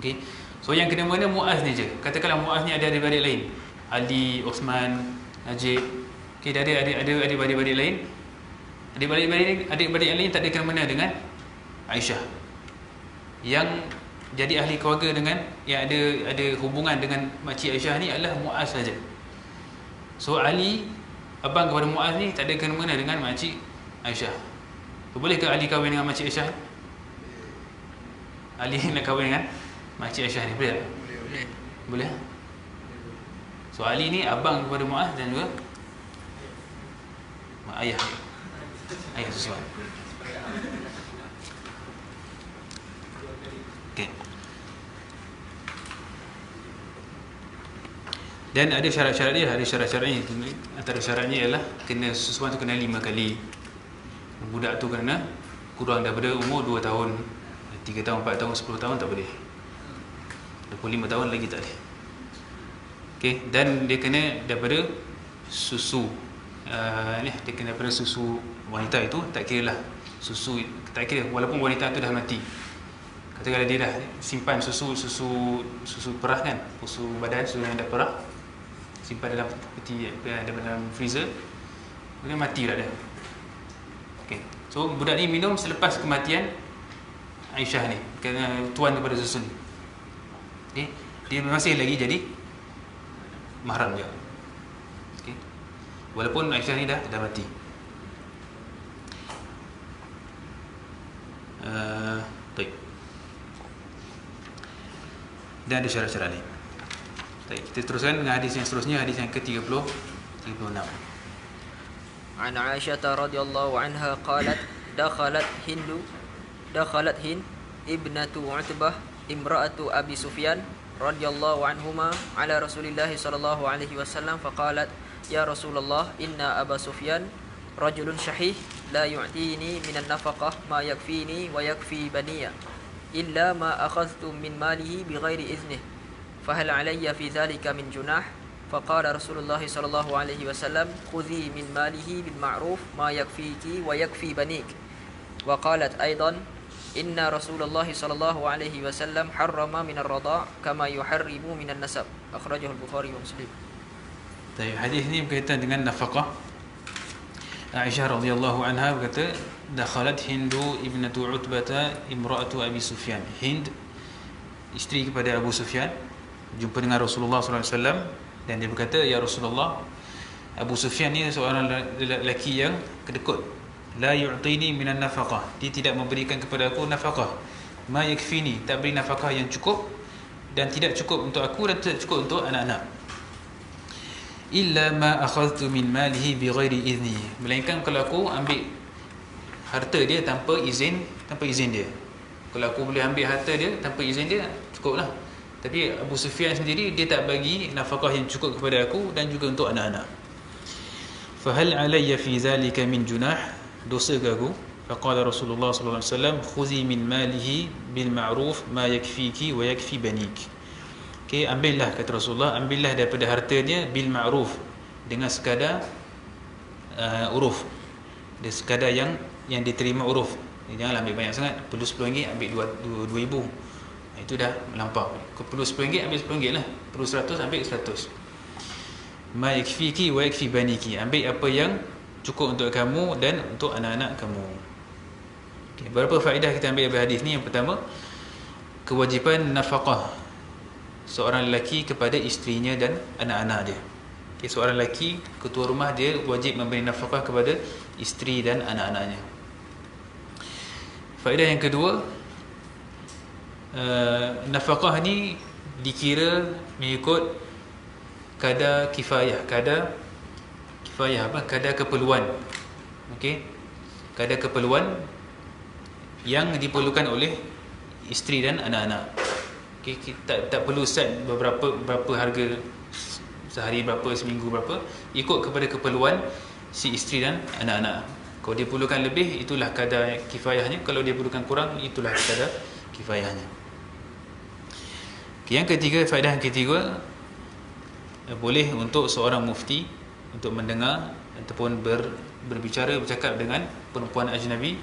Okay, so yang kena mana Muaz ni je. Katakanlah Muaz ni ada adik-beradik lain, Ali, Osman, Najib. Okay, dia ada adik-beradik lain. Adik-beradik yang lain tak ada kena-mena dengan Aisyah. Yang jadi ahli keluarga dengan, yang ada hubungan dengan makcik Aisyah ni adalah Muaz saja. So Ali, abang kepada Muaz ni, tak ada kena-mena dengan makcik Aisyah. So, boleh ke Ali kahwin dengan makcik Aisyah? Ali nak kahwin dengan makcik Aisyah ni, boleh tak? Boleh. So Ali ni abang kepada Muaz dan juga ayah susuan. Okay. Dan ada syarat-syarat dia, ada syarat-syaratnya. Antara syaratnya ialah kena susuan tu kena 5 kali. Budak tu kena kurang daripada umur 2 tahun, 3 tahun, 4 tahun, 10 tahun tak boleh. 25 tahun lagi tak boleh. Okay, dan dia kena daripada susu dia kena daripada susu wanita itu, tak kira lah susu, tak kira walaupun wanita tu dah mati. Katakanlah dia dah simpan susu perah kan, susu badan, susu yang dah perah, simpan dalam peti, dalam freezer, kemudian mati dah dia. Okay, so budak ni minum selepas kematian Aisyah ni, kerana tuan daripada susu ni. Okay, dia masih lagi jadi mahram dia. Okay, walaupun Aisyah ni dah mati. Baik. Dan ada syarat-syarat lain. Baik, kita teruskan dengan hadis yang seterusnya, hadis yang ke-36.
عن عائشة رضي الله عنها قالت دخلت هند ابنة عتبة امرأة أبي سفيان رضي الله عنهما على رسول الله صلى الله عليه وسلم فقالت يا رسول الله إن أبا سفيان رجل شحيح لا يعطيني من النفقة ما يكفيني ويكفي بني إلا ما أخذت من ماله بغير إذنه فهل علي في ذلك من جناح فقال رسول الله صلى الله عليه وسلم خذي من ماله بالمعروف ما يكفيك ويكفي بنيك وقالت أيضا إن رسول الله صلى الله عليه وسلم حرم من الرضاع كما يحرم من النسب أخرجه البخاري ومسلم.
Baik, hadis ini berkaitan dengan nafaqah. Aisyah radhiyallahu anha berkata, dakhalat Hindu ibnatu Utbata imra'atu Abi Sufyan. Hind, isteri kepada Abu Sufyan, jumpa dengan Rasulullah sallallahu alaihi wasallam dan dia berkata, ya Rasulullah, Abu Sufyan ni seorang lelaki yang kedekut. La yu'tini minan nafaqah, dia tidak memberikan kepada aku nafaqah. Ma yakfini, tak beri nafaqah yang cukup dan tidak cukup untuk aku dan tidak cukup untuk anak-anak. Illa ma akhadtu min malihi bighairi idzni, melainkan kalau aku ambil harta dia tanpa izin dia. Kalau aku boleh ambil harta dia tanpa izin dia, cukuplah. Tapi Abu Sufyan sendiri dia tak bagi nafkah yang cukup kepada aku dan juga untuk anak-anak. Fahal alayya fi zalika min junah? Dosa ke aku? Faqala Rasulullah sallallahu alaihi wasallam, khuzi min malihi bil ma'ruf ma yakfiki wa yakfi banik. Okey, ambillah, kata Rasulullah, ambillah daripada hartanya bil ma'ruf, dengan sekadar uruf. Dia sekadar yang diterima uruf. Janganlah ambil banyak sangat. Perlu RM10 ambil RM2,000. Itu dah melampau. Perlu RM10 ambil RM10 lah. Perlu RM100 ambil RM100. Ma yakfiki wa yakfi baniki. Ambil apa yang cukup untuk kamu dan untuk anak-anak kamu. Okay, berapa faedah kita ambil dari hadis ni? Yang pertama, kewajipan nafkah seorang lelaki kepada isterinya dan anak-anak dia. Okay, seorang lelaki, ketua rumah, dia wajib memberi nafkah kepada isteri dan anak-anaknya. Faedah yang kedua, nafkah ni dikira mengikut kadar kifayah. Kadar kifayah apa? Kadar keperluan. Okey. Kadar keperluan yang diperlukan oleh isteri dan anak-anak. Okey, kita tak perlu set berapa harga sehari berapa, seminggu berapa, ikut kepada keperluan si isteri dan anak-anak. Kalau dia perlukan lebih, itulah kadar kifayahnya. Kalau dia perlukan kurang, itulah kadar kifayahnya. Okay, yang ketiga, faedah yang ketiga, boleh untuk seorang mufti untuk mendengar ataupun bercakap dengan perempuan ajnabi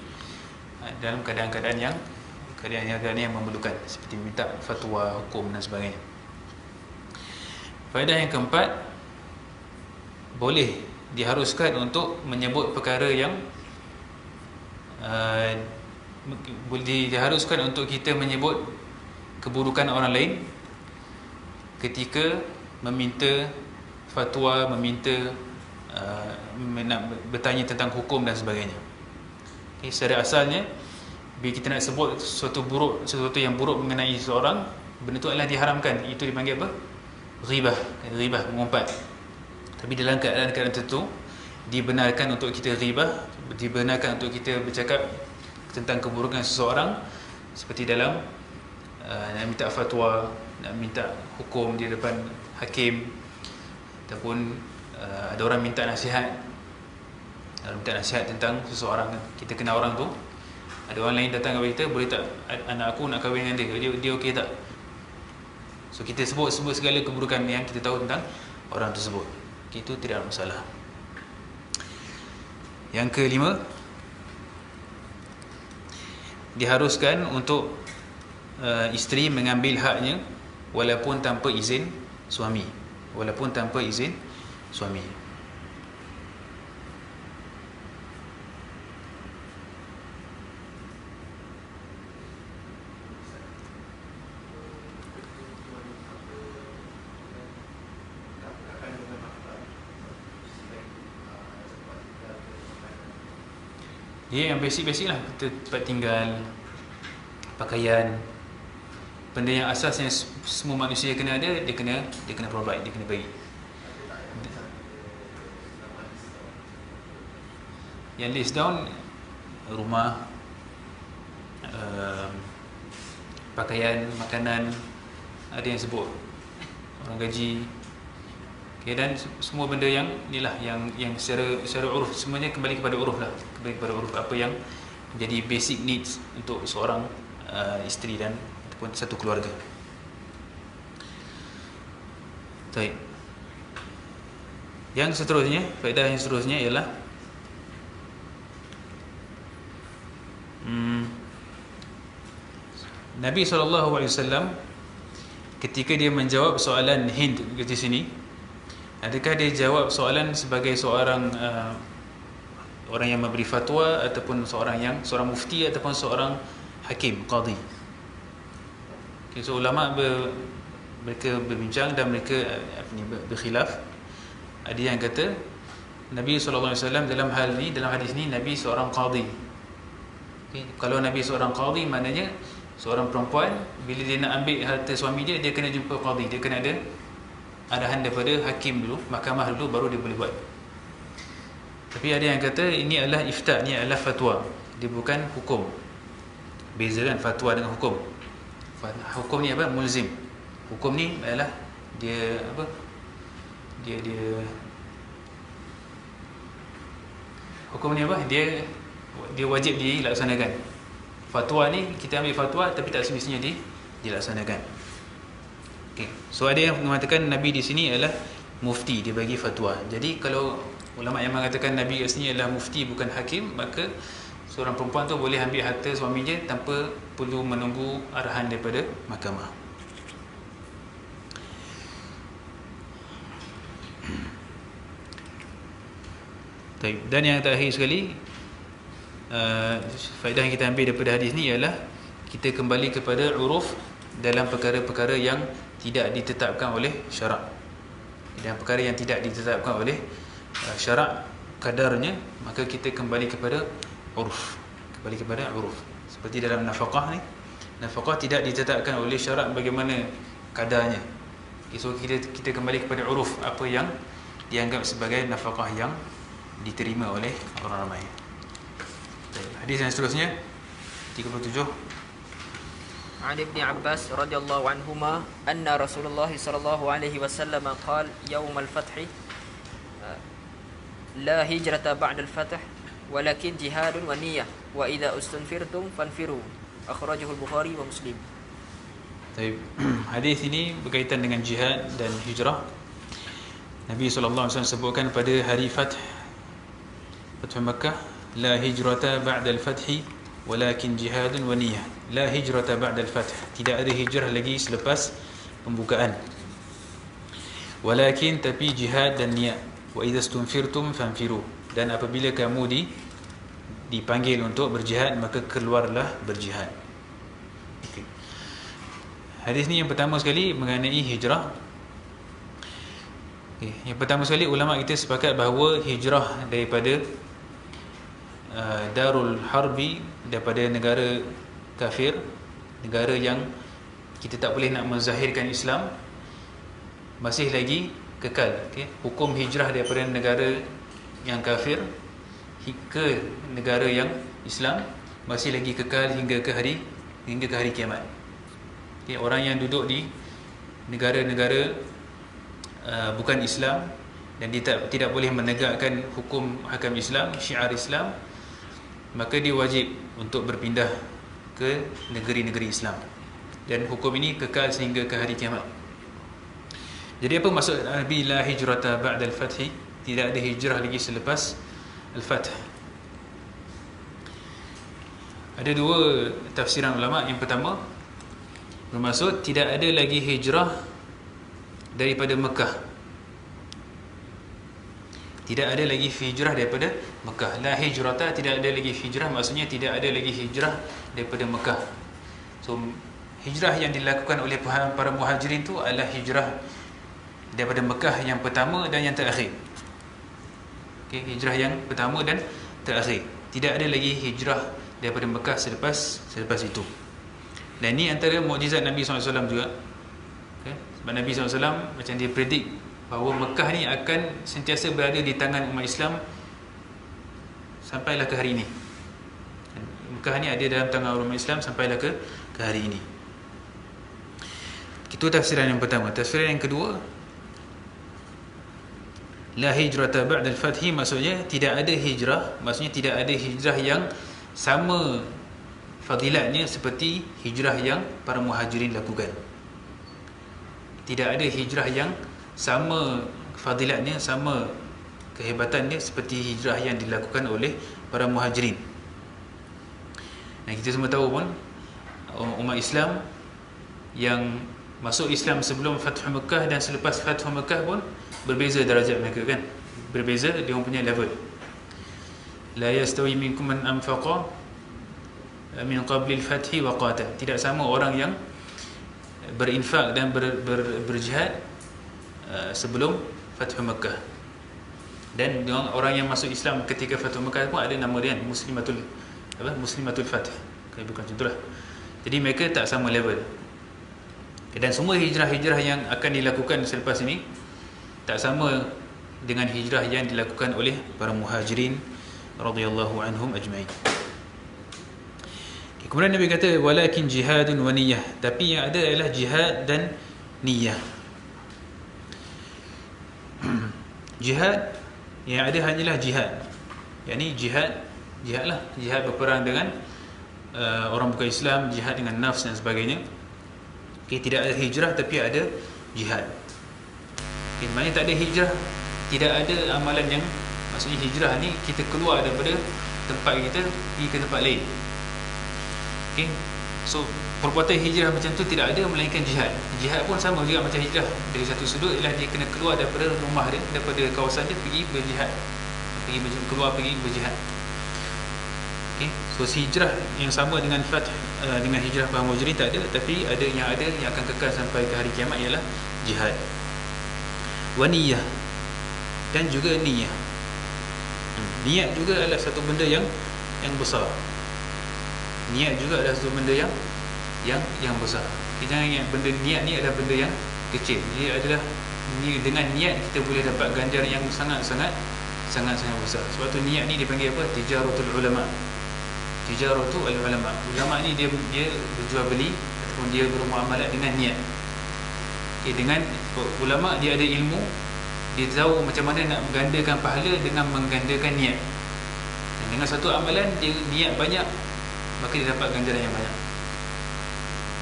dalam keadaan-keadaan yang memerlukan, seperti minta fatwa hukum dan sebagainya. Faedah yang keempat, boleh diharuskan untuk menyebut perkara yang diharuskan untuk kita menyebut keburukan orang lain ketika meminta fatwa, nak bertanya tentang hukum dan sebagainya. Okay, secara asalnya, bila kita nak sebut sesuatu yang buruk mengenai seseorang, benda itu adalah diharamkan. Itu dipanggil apa? Ghibah, mengumpat. Tapi dalam keadaan-keadaan tertentu, dibenarkan untuk kita ghibah, dibenarkan untuk kita bercakap tentang keburukan seseorang, seperti dalam nak minta fatwa, nak minta hukum di depan hakim, ataupun ada orang minta nasihat tentang seseorang. Kita kenal orang tu, ada orang lain datang kepada kita, boleh tak anak aku nak kahwin dengan dia okey tak? So kita sebut segala keburukan yang kita tahu tentang orang tersebut. Itu tidak ada masalah. Yang kelima, diharuskan untuk isteri mengambil haknya walaupun tanpa izin suami. Dia yang basic lah, tempat tinggal, pakaian, benda yang asas yang semua manusia kena ada, dia kena provide, dia kena bagi. Yang list down, rumah, pakaian, makanan, ada yang sebut orang gaji. Okay, dan semua benda yang inilah yang secara uruf, semuanya kembali kepada uruf lah, apa yang menjadi basic needs untuk seorang isteri dan ataupun satu keluarga. Baik. Yang seterusnya, faedah yang seterusnya ialah Nabi SAW ketika dia menjawab soalan Hind di sini, adakah dia jawab soalan sebagai seorang orang yang memberi fatwa, ataupun seorang mufti, ataupun seorang hakim, qadi? Okay, so ulama mereka berbincang dan mereka berkhilaf. Ada yang kata Nabi SAW dalam hadis ni Nabi seorang qadi. Okay, kalau Nabi seorang qadi, maknanya seorang perempuan bila dia nak ambil harta suami dia kena jumpa qadi, dia kena ada arahan daripada hakim dulu, mahkamah dulu, baru dia boleh buat. Tapi ada yang kata ini adalah ifta, ini adalah fatwa, dia bukan hukum. Beza kan fatwa dengan hukum. Hukum ni apa? Mulzim. Hukum ni adalah dia apa? Dia hukum ni apa? Dia wajib dilaksanakan. Fatwa ni kita ambil fatwa tapi tak semestinya dilaksanakan. Okey. So ada yang mengatakan Nabi di sini adalah mufti, dia bagi fatwa. Jadi kalau ulama yang mengatakan Nabi kat sini adalah mufti bukan hakim, maka seorang perempuan tu boleh ambil harta suaminya tanpa perlu menunggu arahan daripada mahkamah. Dan yang terakhir sekali, faedah yang kita ambil daripada hadis ni ialah kita kembali kepada uruf dalam perkara-perkara yang tidak ditetapkan oleh syarak. Dan perkara yang tidak ditetapkan oleh syarak kadarnya, maka kita kembali kepada uruf. Kembali kepada uruf. Seperti dalam nafaqah ni, nafaqah tidak ditetapkan oleh syarak bagaimana kadarnya. So kita kembali kepada uruf, apa yang dianggap sebagai nafaqah yang diterima oleh orang ramai. Hadis yang seterusnya 37.
عن ابن عباس رضي الله عنهما أن رسول الله صلى الله عليه وسلم قال يوم الفتح لا هجرة بعد الفتح ولكن جهاد ونية وإذا استنفرتم فانفروا أخرجه البخاري ومسلم.
Baik. Hadis ini berkaitan dengan jihad dan hijrah. Nabi SAW sebutkan pada hari Fath Makkah, la hijrata ba'da al-fathi walakin jihadun wa niyyah. La hijrata ba'da al-fath, tidak ada hijrah lagi selepas pembukaan. Walakin, tapi jihad dan niat. Wa idza stunfirtum fanfiru, dan apabila kamu dipanggil untuk berjihad, maka keluarlah berjihad. Okay. Hadis ni yang pertama sekali mengenai hijrah. Okay. Yang pertama sekali ulama kita sepakat bahawa hijrah daripada Darul Harbi, daripada negara kafir, negara yang kita tak boleh nak menzahirkan Islam, masih lagi kekal. Okay? Hukum hijrah daripada negara yang kafir ke negara yang Islam masih lagi kekal hingga ke hari kiamat. Okay? Orang yang duduk di negara-negara bukan Islam dan dia tidak boleh menegakkan hukum hakam Islam, syiar Islam, maka dia wajib untuk berpindah ke negeri-negeri Islam, dan hukum ini kekal sehingga ke hari kiamat. Jadi apa maksud Nabi la hijrata ba'da al-fath? Tidak ada hijrah lagi selepas al-fath. Ada dua tafsiran ulama. Yang pertama, bermaksud tidak ada lagi hijrah daripada Mekah. Tidak ada lagi hijrah daripada Mekah. La hijrata, tidak ada lagi hijrah, maksudnya tidak ada lagi hijrah daripada Mekah. So hijrah yang dilakukan oleh para muhajirin tu adalah hijrah daripada Mekah yang pertama dan yang terakhir. Okay, hijrah yang pertama dan terakhir. Tidak ada lagi hijrah daripada Mekah selepas itu. Dan ini antara mukjizat Nabi SAW juga. Okay, sebab Nabi SAW macam dia predict bahawa Mekah ni akan sentiasa berada di tangan umat Islam sampailah ke hari ini. Mekah ni ada dalam tangan umat Islam sampailah ke hari ini. Itu tafsiran yang pertama. Tafsiran yang kedua, la hijrata ba'da al-fath, maksudnya tidak ada hijrah, maksudnya tidak ada hijrah yang sama fadilatnya seperti hijrah yang para muhajirin lakukan. Tidak ada hijrah yang sama fadilatnya, sama kehebatannya seperti hijrah yang dilakukan oleh para muhajirin. Dan kita semua tahu pun umat Islam yang masuk Islam sebelum Fathu Mekah dan selepas Fathu Mekah pun berbeza darajat mereka, kan? Berbeza dia punya level. La yastawi minkum man anfaqa min qabli al-fathi wa qatal. Tidak sama orang yang berinfak dan berjihad sebelum Fathu Mekah, dan orang yang masuk Islam ketika Fathu Mekah pun ada nama dia, Muslimatul Fath. Bukan contohlah. Jadi mereka tak sama level. Dan semua hijrah-hijrah yang akan dilakukan selepas ini tak sama dengan hijrah yang dilakukan oleh para muhajirin radhiyallahu anhum ajma'in. Kemudian Nabi kata walakin jihadun wa niyyah, tapi yang ada adalah jihad dan niyyah. Jihad yang ada hanyalah jihad, yakni jihadlah, jihad berperang dengan orang bukan Islam, jihad dengan nafs dan sebagainya. Tidak ada hijrah tapi ada jihad. Maknanya tak ada hijrah, tidak ada amalan yang, maksudnya hijrah ni kita keluar daripada tempat kita pergi ke tempat lain. So perbuatan hijrah macam tu tidak ada melainkan jihad. Jihad pun sama juga macam hijrah. Dari satu sudut ialah dia kena keluar daripada rumah dia, daripada kawasan dia, pergi berjihad, pergi berjihad. So hijrah yang sama dengan dengan hijrah para muhajirin tak ada, tapi ada yang akan kekal sampai ke hari kiamat ialah jihad. Wa niyyah, dan juga niyyah. Niat juga adalah satu benda yang besar. Niat juga adalah satu benda yang besar. Jangan ingat benda niat ni adalah benda yang kecil. Dia adalah dengan niat kita boleh dapat ganjaran yang sangat-sangat besar. Sebab tu niat ni dipanggil apa? Tijaratul ulama. Tijaratul ulama. Ulama ni dia berjual beli ataupun dia bermuamalah dengan niat. Dengan ulama dia ada ilmu, dia tahu macam mana nak menggandakan pahala dengan menggandakan niat. Dan dengan satu amalan dia niat banyak, maka dia dapat ganjaran yang banyak.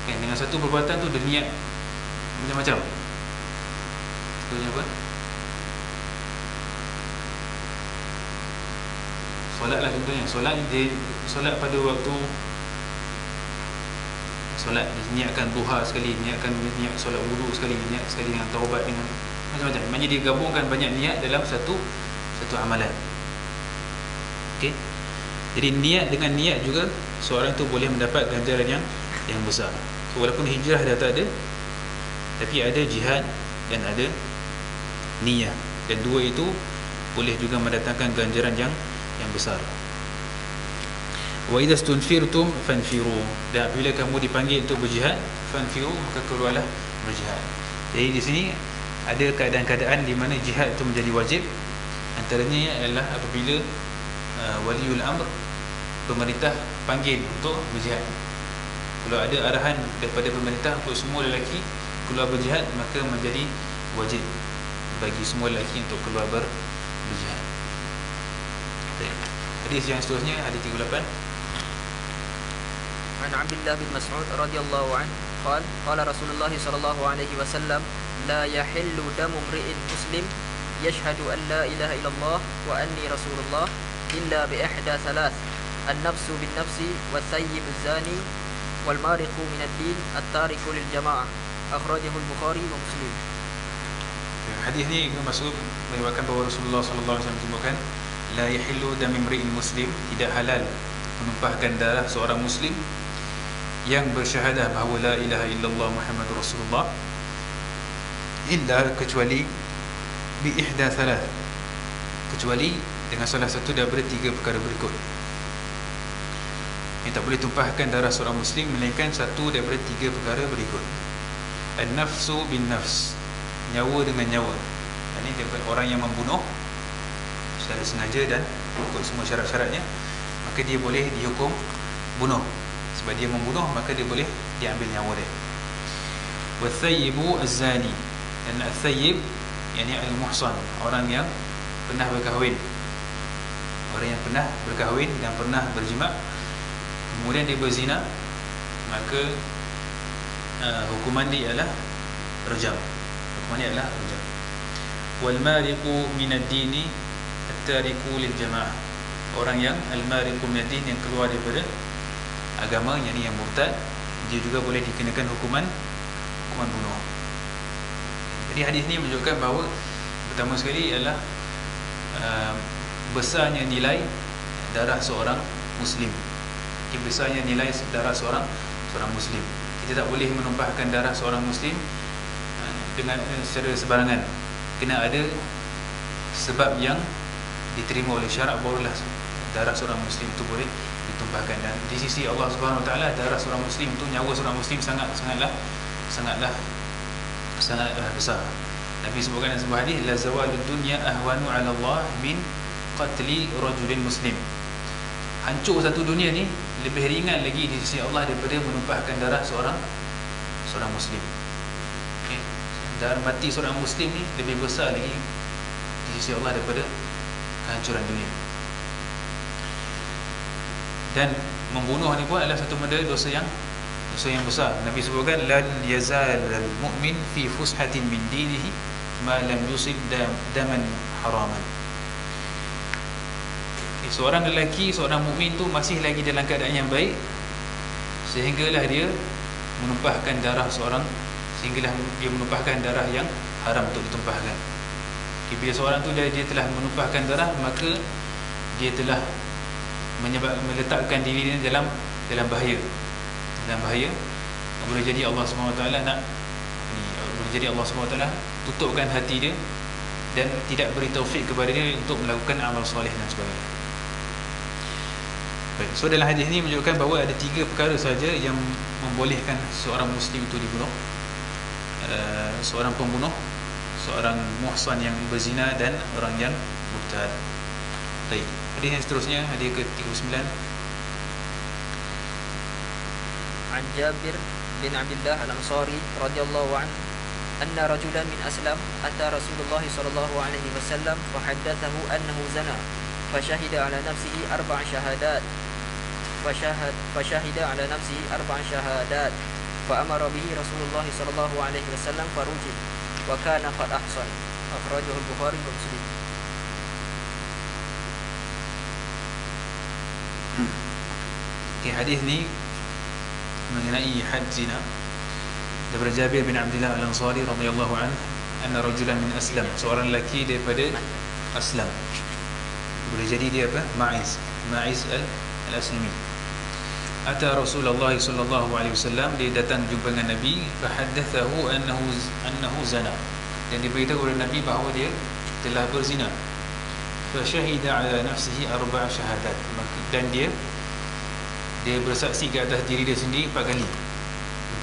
Dengan satu perbuatan tu dia niat macam-macam. Contohnya apa? Solat lah contohnya. Solat pada waktu solat, niatkan duha sekali, niat solat wudu sekali, niat sekali dengan taubat, dengan macam-macam. Maksudnya dia gabungkan banyak niat dalam satu amalan. Jadi niat dengan niat juga seorang tu boleh mendapat ganjaran yang besar. So, walaupun hijrah dah tak ada, tapi ada jihad dan ada niat, dan dua itu boleh juga mendatangkan ganjaran yang besar. Wa idza stunfirtum fanfiru, dan apabila kamu dipanggil untuk berjihad, fanfiru, maka keluarlah berjihad. Jadi di sini ada keadaan-keadaan di mana jihad itu menjadi wajib. Antaranya adalah apabila waliul amr, pemerintah panggil untuk berjihad. Kalau ada arahan daripada pemerintah untuk semua lelaki keluar berjihad, maka menjadi wajib bagi semua lelaki untuk keluar berjihad. Hadis yang seterusnya, hadis 38.
عن عبد الله بن مسعود رضي الله عنه قال قال رسول الله صلى الله عليه وسلم لا يحل دم امرئ مسلم يشهد أن لا إله إلا الله وأني رسول الله إلا بإحدى ثلاث النفس بالنفس والثيب الزاني والمارق من الدين التارك للجماعة أخرجه البخاري ومسلم.
Hadis ni Ibnu Mas'ud meriwayatkan bahawa Rasulullah sallallahu alaihi wasallam menyebutkan la yahillu dam imri'in muslim, tidak halal menumpahkan darah seorang muslim yang bersyahadah bahawa la ilaha illallah Muhammadur Rasulullah, illa, kecuali bi ihda thalath, kecuali dengan salah satu daripada tiga perkara berikut. Yang tak boleh tumpahkan darah seorang muslim melainkan satu daripada tiga perkara berikut. An-nafsu bin nafs, nyawa dengan nyawa. Ini orang yang membunuh secara sengaja dan ikut semua syarat-syaratnya, maka dia boleh dihukum bunuh. Sebab dia membunuh, maka dia boleh diambil nyawa dia. Wathayyibu az-zani, dan al-thayyib yakni al-muhsan, orang yang pernah berkahwin. Orang yang pernah berkahwin dan pernah berjima', kemudian dia berzina, maka hukuman dia adalah rajam. Hukuman dia adalah rajam. Wal mariqu min ad-dini at-tariku lil jamaah, orang yang al-mariqu min ad-din, yang keluar daripada agama, yakni yang murtad, dia juga boleh dikenakan hukuman bunuh. Jadi hadis ni menunjukkan bahawa pertama sekali ialah besarnya nilai darah seorang muslim. Besarnya nilai darah seorang muslim. Kita tak boleh menumpahkan darah seorang muslim dengan secara sebarangan. Kena ada sebab yang diterima oleh syarak, barulah darah seorang muslim itu boleh ditumpahkan. Dan di sisi Allah Subhanahu Wa Taala, darah seorang muslim itu, nyawa seorang muslim sangatlah besar. Nabi sebutkan dalam sebuah hadis, la zawalud dunya ahwanu 'ala Allah min qatli rajulin muslim. Hancur satu dunia ni lebih ringan lagi di sisi Allah daripada menumpahkan darah seorang muslim. Okey. Darah mati seorang muslim ni lebih besar lagi di sisi Allah daripada kehancuran dunia. Dan membunuh ni pun adalah satu benda dosa yang besar. Nabi sebutkan lan yazal al-mu'min fi fushatin min dinihi ma lam yusib daman haraman. Seorang lelaki, seorang mukmin tu masih lagi dalam keadaan yang baik sehinggalah dia menumpahkan darah yang haram untuk ditumpahkan. Bila seorang tu dia telah menumpahkan darah, maka dia telah meletakkan diri dia dalam bahaya. Boleh jadi Allah SWT tutupkan hati dia dan tidak beri taufik kepada dia untuk melakukan amal soleh dan sebagainya. Baik, so dalam hadis ini menunjukkan bahawa ada 3 perkara saja yang membolehkan seorang muslim itu dibunuh. Seorang pembunuh, seorang muhsan yang berzina, dan orang yang murtad. Baik, hadis yang seterusnya, hadis ke-39.
عن جابر بن عبد الله الأنصاري رضي الله عنه أن رجلا من أسلم أتى رسول الله صلى الله عليه وسلم فحدثه أنه زنى فشهد على نفسه 4 شهادات فأمر به رسول الله صلى الله عليه وسلم فرجم وكان قد أحصن أخرجه البخاري ومسلم.
Hadis ni mengenai had zina daripada Jabir bin Abdullah Al-Ansari radhiyallahu anhu, anna rajulan min Aslam, seorang lelaki daripada Aslam, boleh jadi dia apa? Ma'iz al-Aslami. Ata Rasulullah sallallahu alaihi wasallam, dia datang jumpa dengan Nabi, fa haddathahu annahu zana, dan dia beritahu kepada Nabi bahawa dia telah berzina. Fa syahida ala nafsihi 4 syahadat, dan dia bersaksi ke atas diri dia sendiri 4 kali.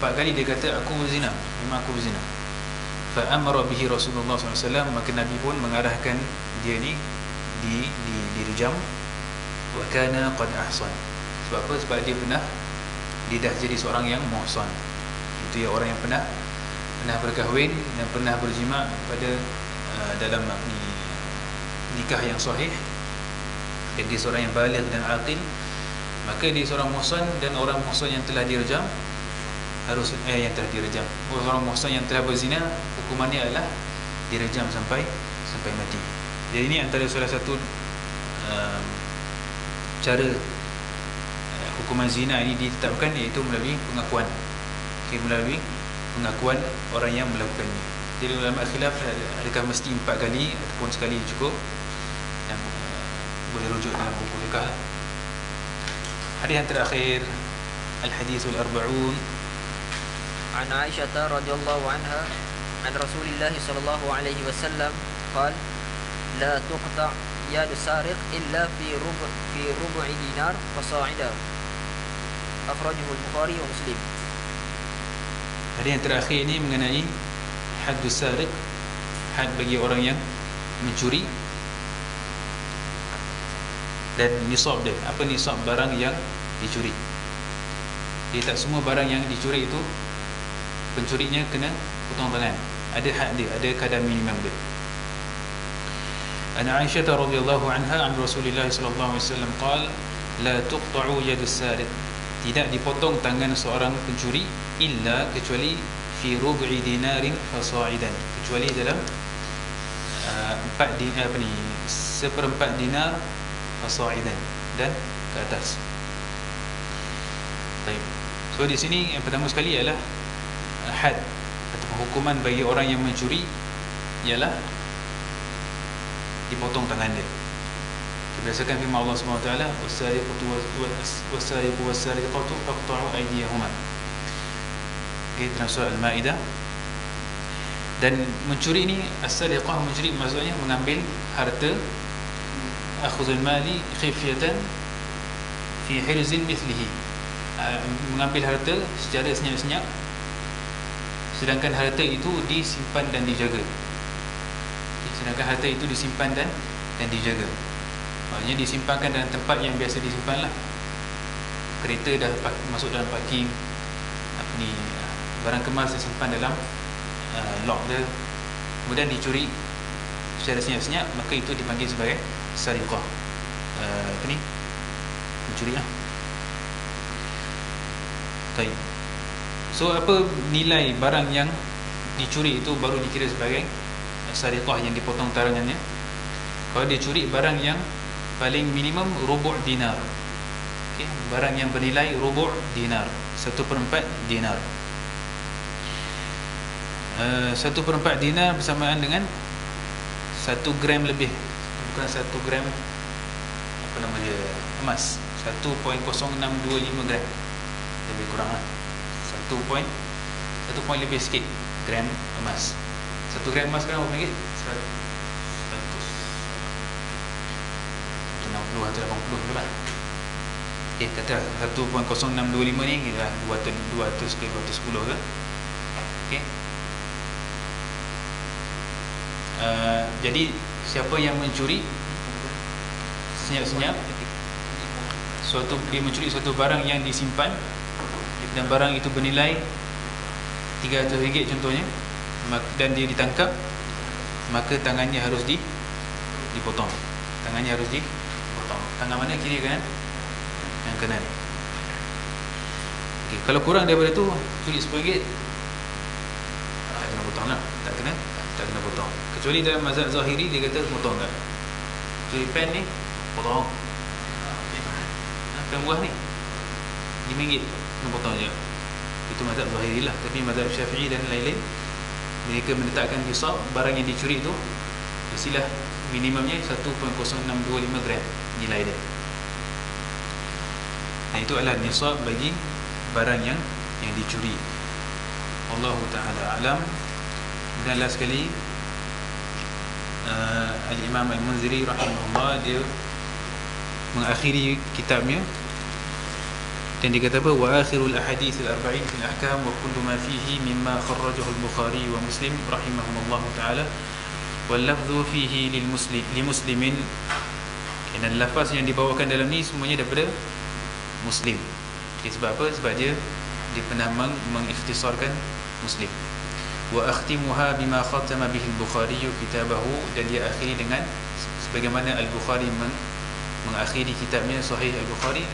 4 kali dia kata aku berzina, memang aku berzina. Fa amara bihi Rasulullah SAW, maka Nabi pun mengarahkan dia ni direjam. Wa kana qad ahsan. Sebab apa? Sebab dia dah jadi seorang yang muhsan. Itu ya, orang yang pernah berkahwin dan pernah berjima pada dalam nikah yang sahih, dan dia seorang yang baligh dan aqil, maka dia seorang muhsan. Dan orang muhsan yang telah direjam orang muhsan yang telah berzina, hukumannya adalah direjam sampai mati. Jadi ini antara salah satu cara hukuman zina ini ditetapkan, iaitu melalui pengakuan. Melalui pengakuan orang yang melakukannya. Jadi ulama khilaf, adakah mesti 4 kali ataupun sekali cukup, yang boleh rujuk dalam buku fiqh. Hadis yang terakhir, al-hadithul arba'un,
عن عائشة رضي الله عنها عن رسول الله صلى الله عليه وسلم قال لا تقطع يد سارق إلا في ربع دينار فصاعدا أخرجه البخاري ومسلم.
Hadis yang terakhir ini mengenai haddus sariq, had bagi orang yang mencuri, dan nisab dia. Apa nisab barang yang dicuri? Dia tak semua barang yang dicuri itu pencurinya kena potong tangan. Ada had dia, ada kadar minimum dia. Ana Aisyah radhiyallahu anha an Rasulullah sallallahu alaihi wasallam qala la tuqta'u yadus sariq, tidak dipotong tangan seorang pencuri illa kecuali fi rub'i dinarin fasa'idan, kecuali dalam 1/4 dinar fasa'idan, dan ke atas. Baik. So di sini yang pertama sekali ialah had atau hukuman bagi orang yang mencuri ialah dipotong tangan dia. Berdasarkan firman Allah SWT, was-sariqu was-sariqatu faqta'u aydiyahuma. Dalam surah Al-Maidah. Dan mencuri ni, as-sariqah, mencuri maksudnya mengambil harta, akhuzul mali khifyatan fi hirzin mithlihi, mengambil harta secara senyap-senyap, sedangkan harta itu disimpan dan dijaga. Maksudnya disimpankan dalam tempat yang biasa disimpanlah. kereta dah masuk dalam parking, apa ni, barang kemas disimpan dalam lock dia, kemudian dicuri secara senyap-senyap, maka itu dipanggil sebagai sariqah. Apa ni, mencuri lah. Baik. So apa nilai barang yang dicuri itu baru dikira sebagai sariqah, yang dipotong tarangannya? Kalau dia curi barang yang paling minimum rubu' dinar, okay, barang yang bernilai rubu' dinar, 1/4 dinar. 1/4 dinar bersamaan dengan 1 gram lebih, bukan 1 gram, apa nama dia, emas, 1.0625 gram, lebih kurang lah, 1 lebih sikit gram emas. 1 gram emas sekarang berapa ringgit? 160 atau 80 ke lah. Kata 1.0625 ni kira 200 ke 210 ke. Okey. Jadi siapa yang mencuri senyap-senyap dia mencuri suatu barang yang disimpan dan barang itu bernilai RM300 contohnya, dan dia ditangkap, maka tangannya harus dipotong. Tangannya harus dipotong. Tangan mana? Kiri kanan? Yang kanan. Okay. Kalau kurang daripada tu, curi RM10, tak kena potong lah. Tak kena potong. Kecuali dalam mazhab Zahiri, dia kata potong tak. Curi pen ni, potong. Pen buah ni RM5, kena potong je. Itu mazhab Zahiri lah. Tapi mazhab Syafi'i dan lain-lain, mereka menetapkan nisab barang yang dicuri itu mestilah minimumnya 1.0625 gram nilai dia. Dan itu adalah nisab bagi barang yang dicuri. Wallahu ta'ala alam. Dan last sekali, Al-Imam Al-Munziri rahimahullah, dia mengakhiri kitabnya dan dia kata apa, wa akhirul ahadits al-arba'in fil ahkam wa kullu ma fihi mimma kharrajahu al-Bukhari wa Muslim rahimahumullah ta'ala wal lafdhu fihi li muslimin. Dan lafaz yang dibawakan dalam ni semuanya daripada Muslim. Sebab apa? Sebab dia pernah mengikhtisarkan Muslim. Wa akhtimuha bima khatama bihi al-Bukhari kitabahu, dan dia akhiri dengan sebagaimana Al-Bukhari mengakhiri kitabnya Sahih Al-Bukhari,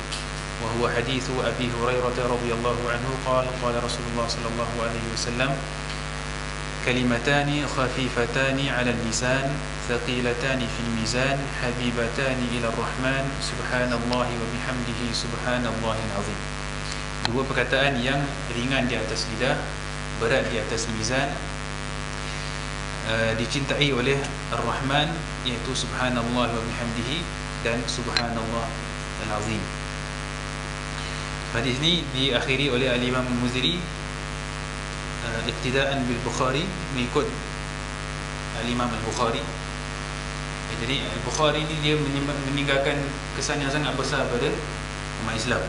wa huwa hadithu Abi Hurairah radhiyallahu anhu qala qala Rasulullah sallallahu alaihi wasallam kalimatani khafifatani 'ala al-lisan thaqilatani fil mizan habibatani ila ar-rahman subhanallahi wa bihamdihi subhanallahil azim. Dua perkataan yang ringan di atas lidah, berat di atas mizan, dicintai oleh Ar-Rahman, iaitu subhanallah wa bihamdihi dan subhanallah al-azim. Hadis ni diakhiri oleh Al-Imam Al-Muziri iktidaan bil Bukhari, mengikut Al-Imam Al-Bukhari. Jadi Al-Bukhari ni dia meninggalkan kesan yang sangat besar pada umat Islam.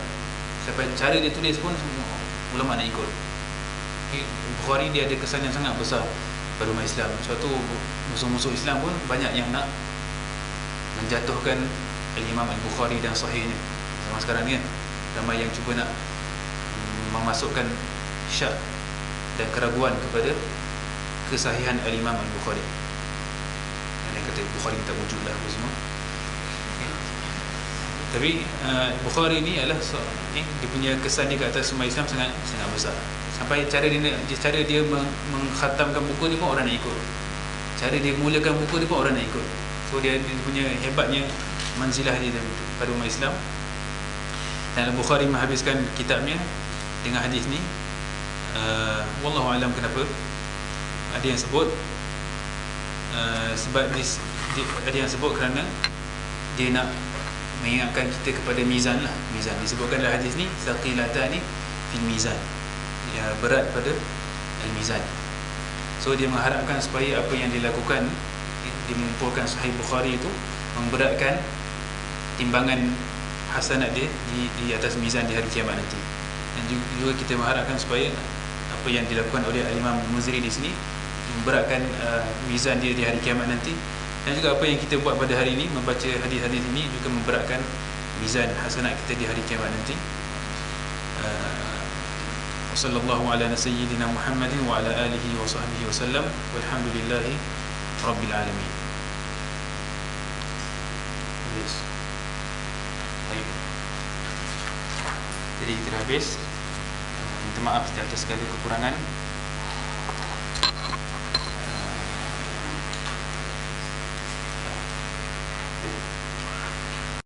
Sampai cara dia tulis pun semua ulama nak ikut. Okay. Bukhari dia ada kesan yang sangat besar pada umat Islam. Suatu musuh-musuh Islam pun banyak yang nak menjatuhkan Al-Imam Al-Bukhari dan sahihnya. Sama sekarang ni kan, ramai yang cuba nak memasukkan syak dan keraguan kepada kesahihan Al-Imam Al-Bukhari. Yang kata Bukhari tak wujud lah apa semua. Okay. Tapi Bukhari ni adalah dia punya kesan dia ke atas umat Islam sangat besar. Sampai cara dia mengkhatamkan buku ni pun orang nak ikut. Cara dia mulakan buku ni pun orang nak ikut. So dia punya hebatnya manzilah dia pada umat Islam. Dan Al-Bukhari menghabiskan kitabnya dengan hadis ni. Wallahu alam kenapa. Ada yang sebut sebab ada yang sebut kerana dia nak mengingatkan kita kepada mizan lah. Mizan disebutkan dalam hadis ni, saqilatani fil mizan, ya, berat pada al-mizan. So dia mengharapkan supaya apa yang dilakukan, dia mengumpulkan Sahih Bukhari itu memberatkan timbangan hasanat dia di atas mizan di hari kiamat nanti. Dan juga kita mengharapkan supaya apa yang dilakukan oleh Al-Imam Muziri di sini memberatkan mizan dia di hari kiamat nanti. Dan juga apa yang kita buat pada hari ini, membaca hadis-hadis ini, juga memberatkan mizan hasanat kita di hari kiamat nanti. Wassallallahu ala sayyidina Muhammadin wa ala alihi wa sahbihi wasallam walhamdulillahi rabbil alamin. Habis. Baik. Jadi kita habis. Minta maaf di atas segala kekurangan.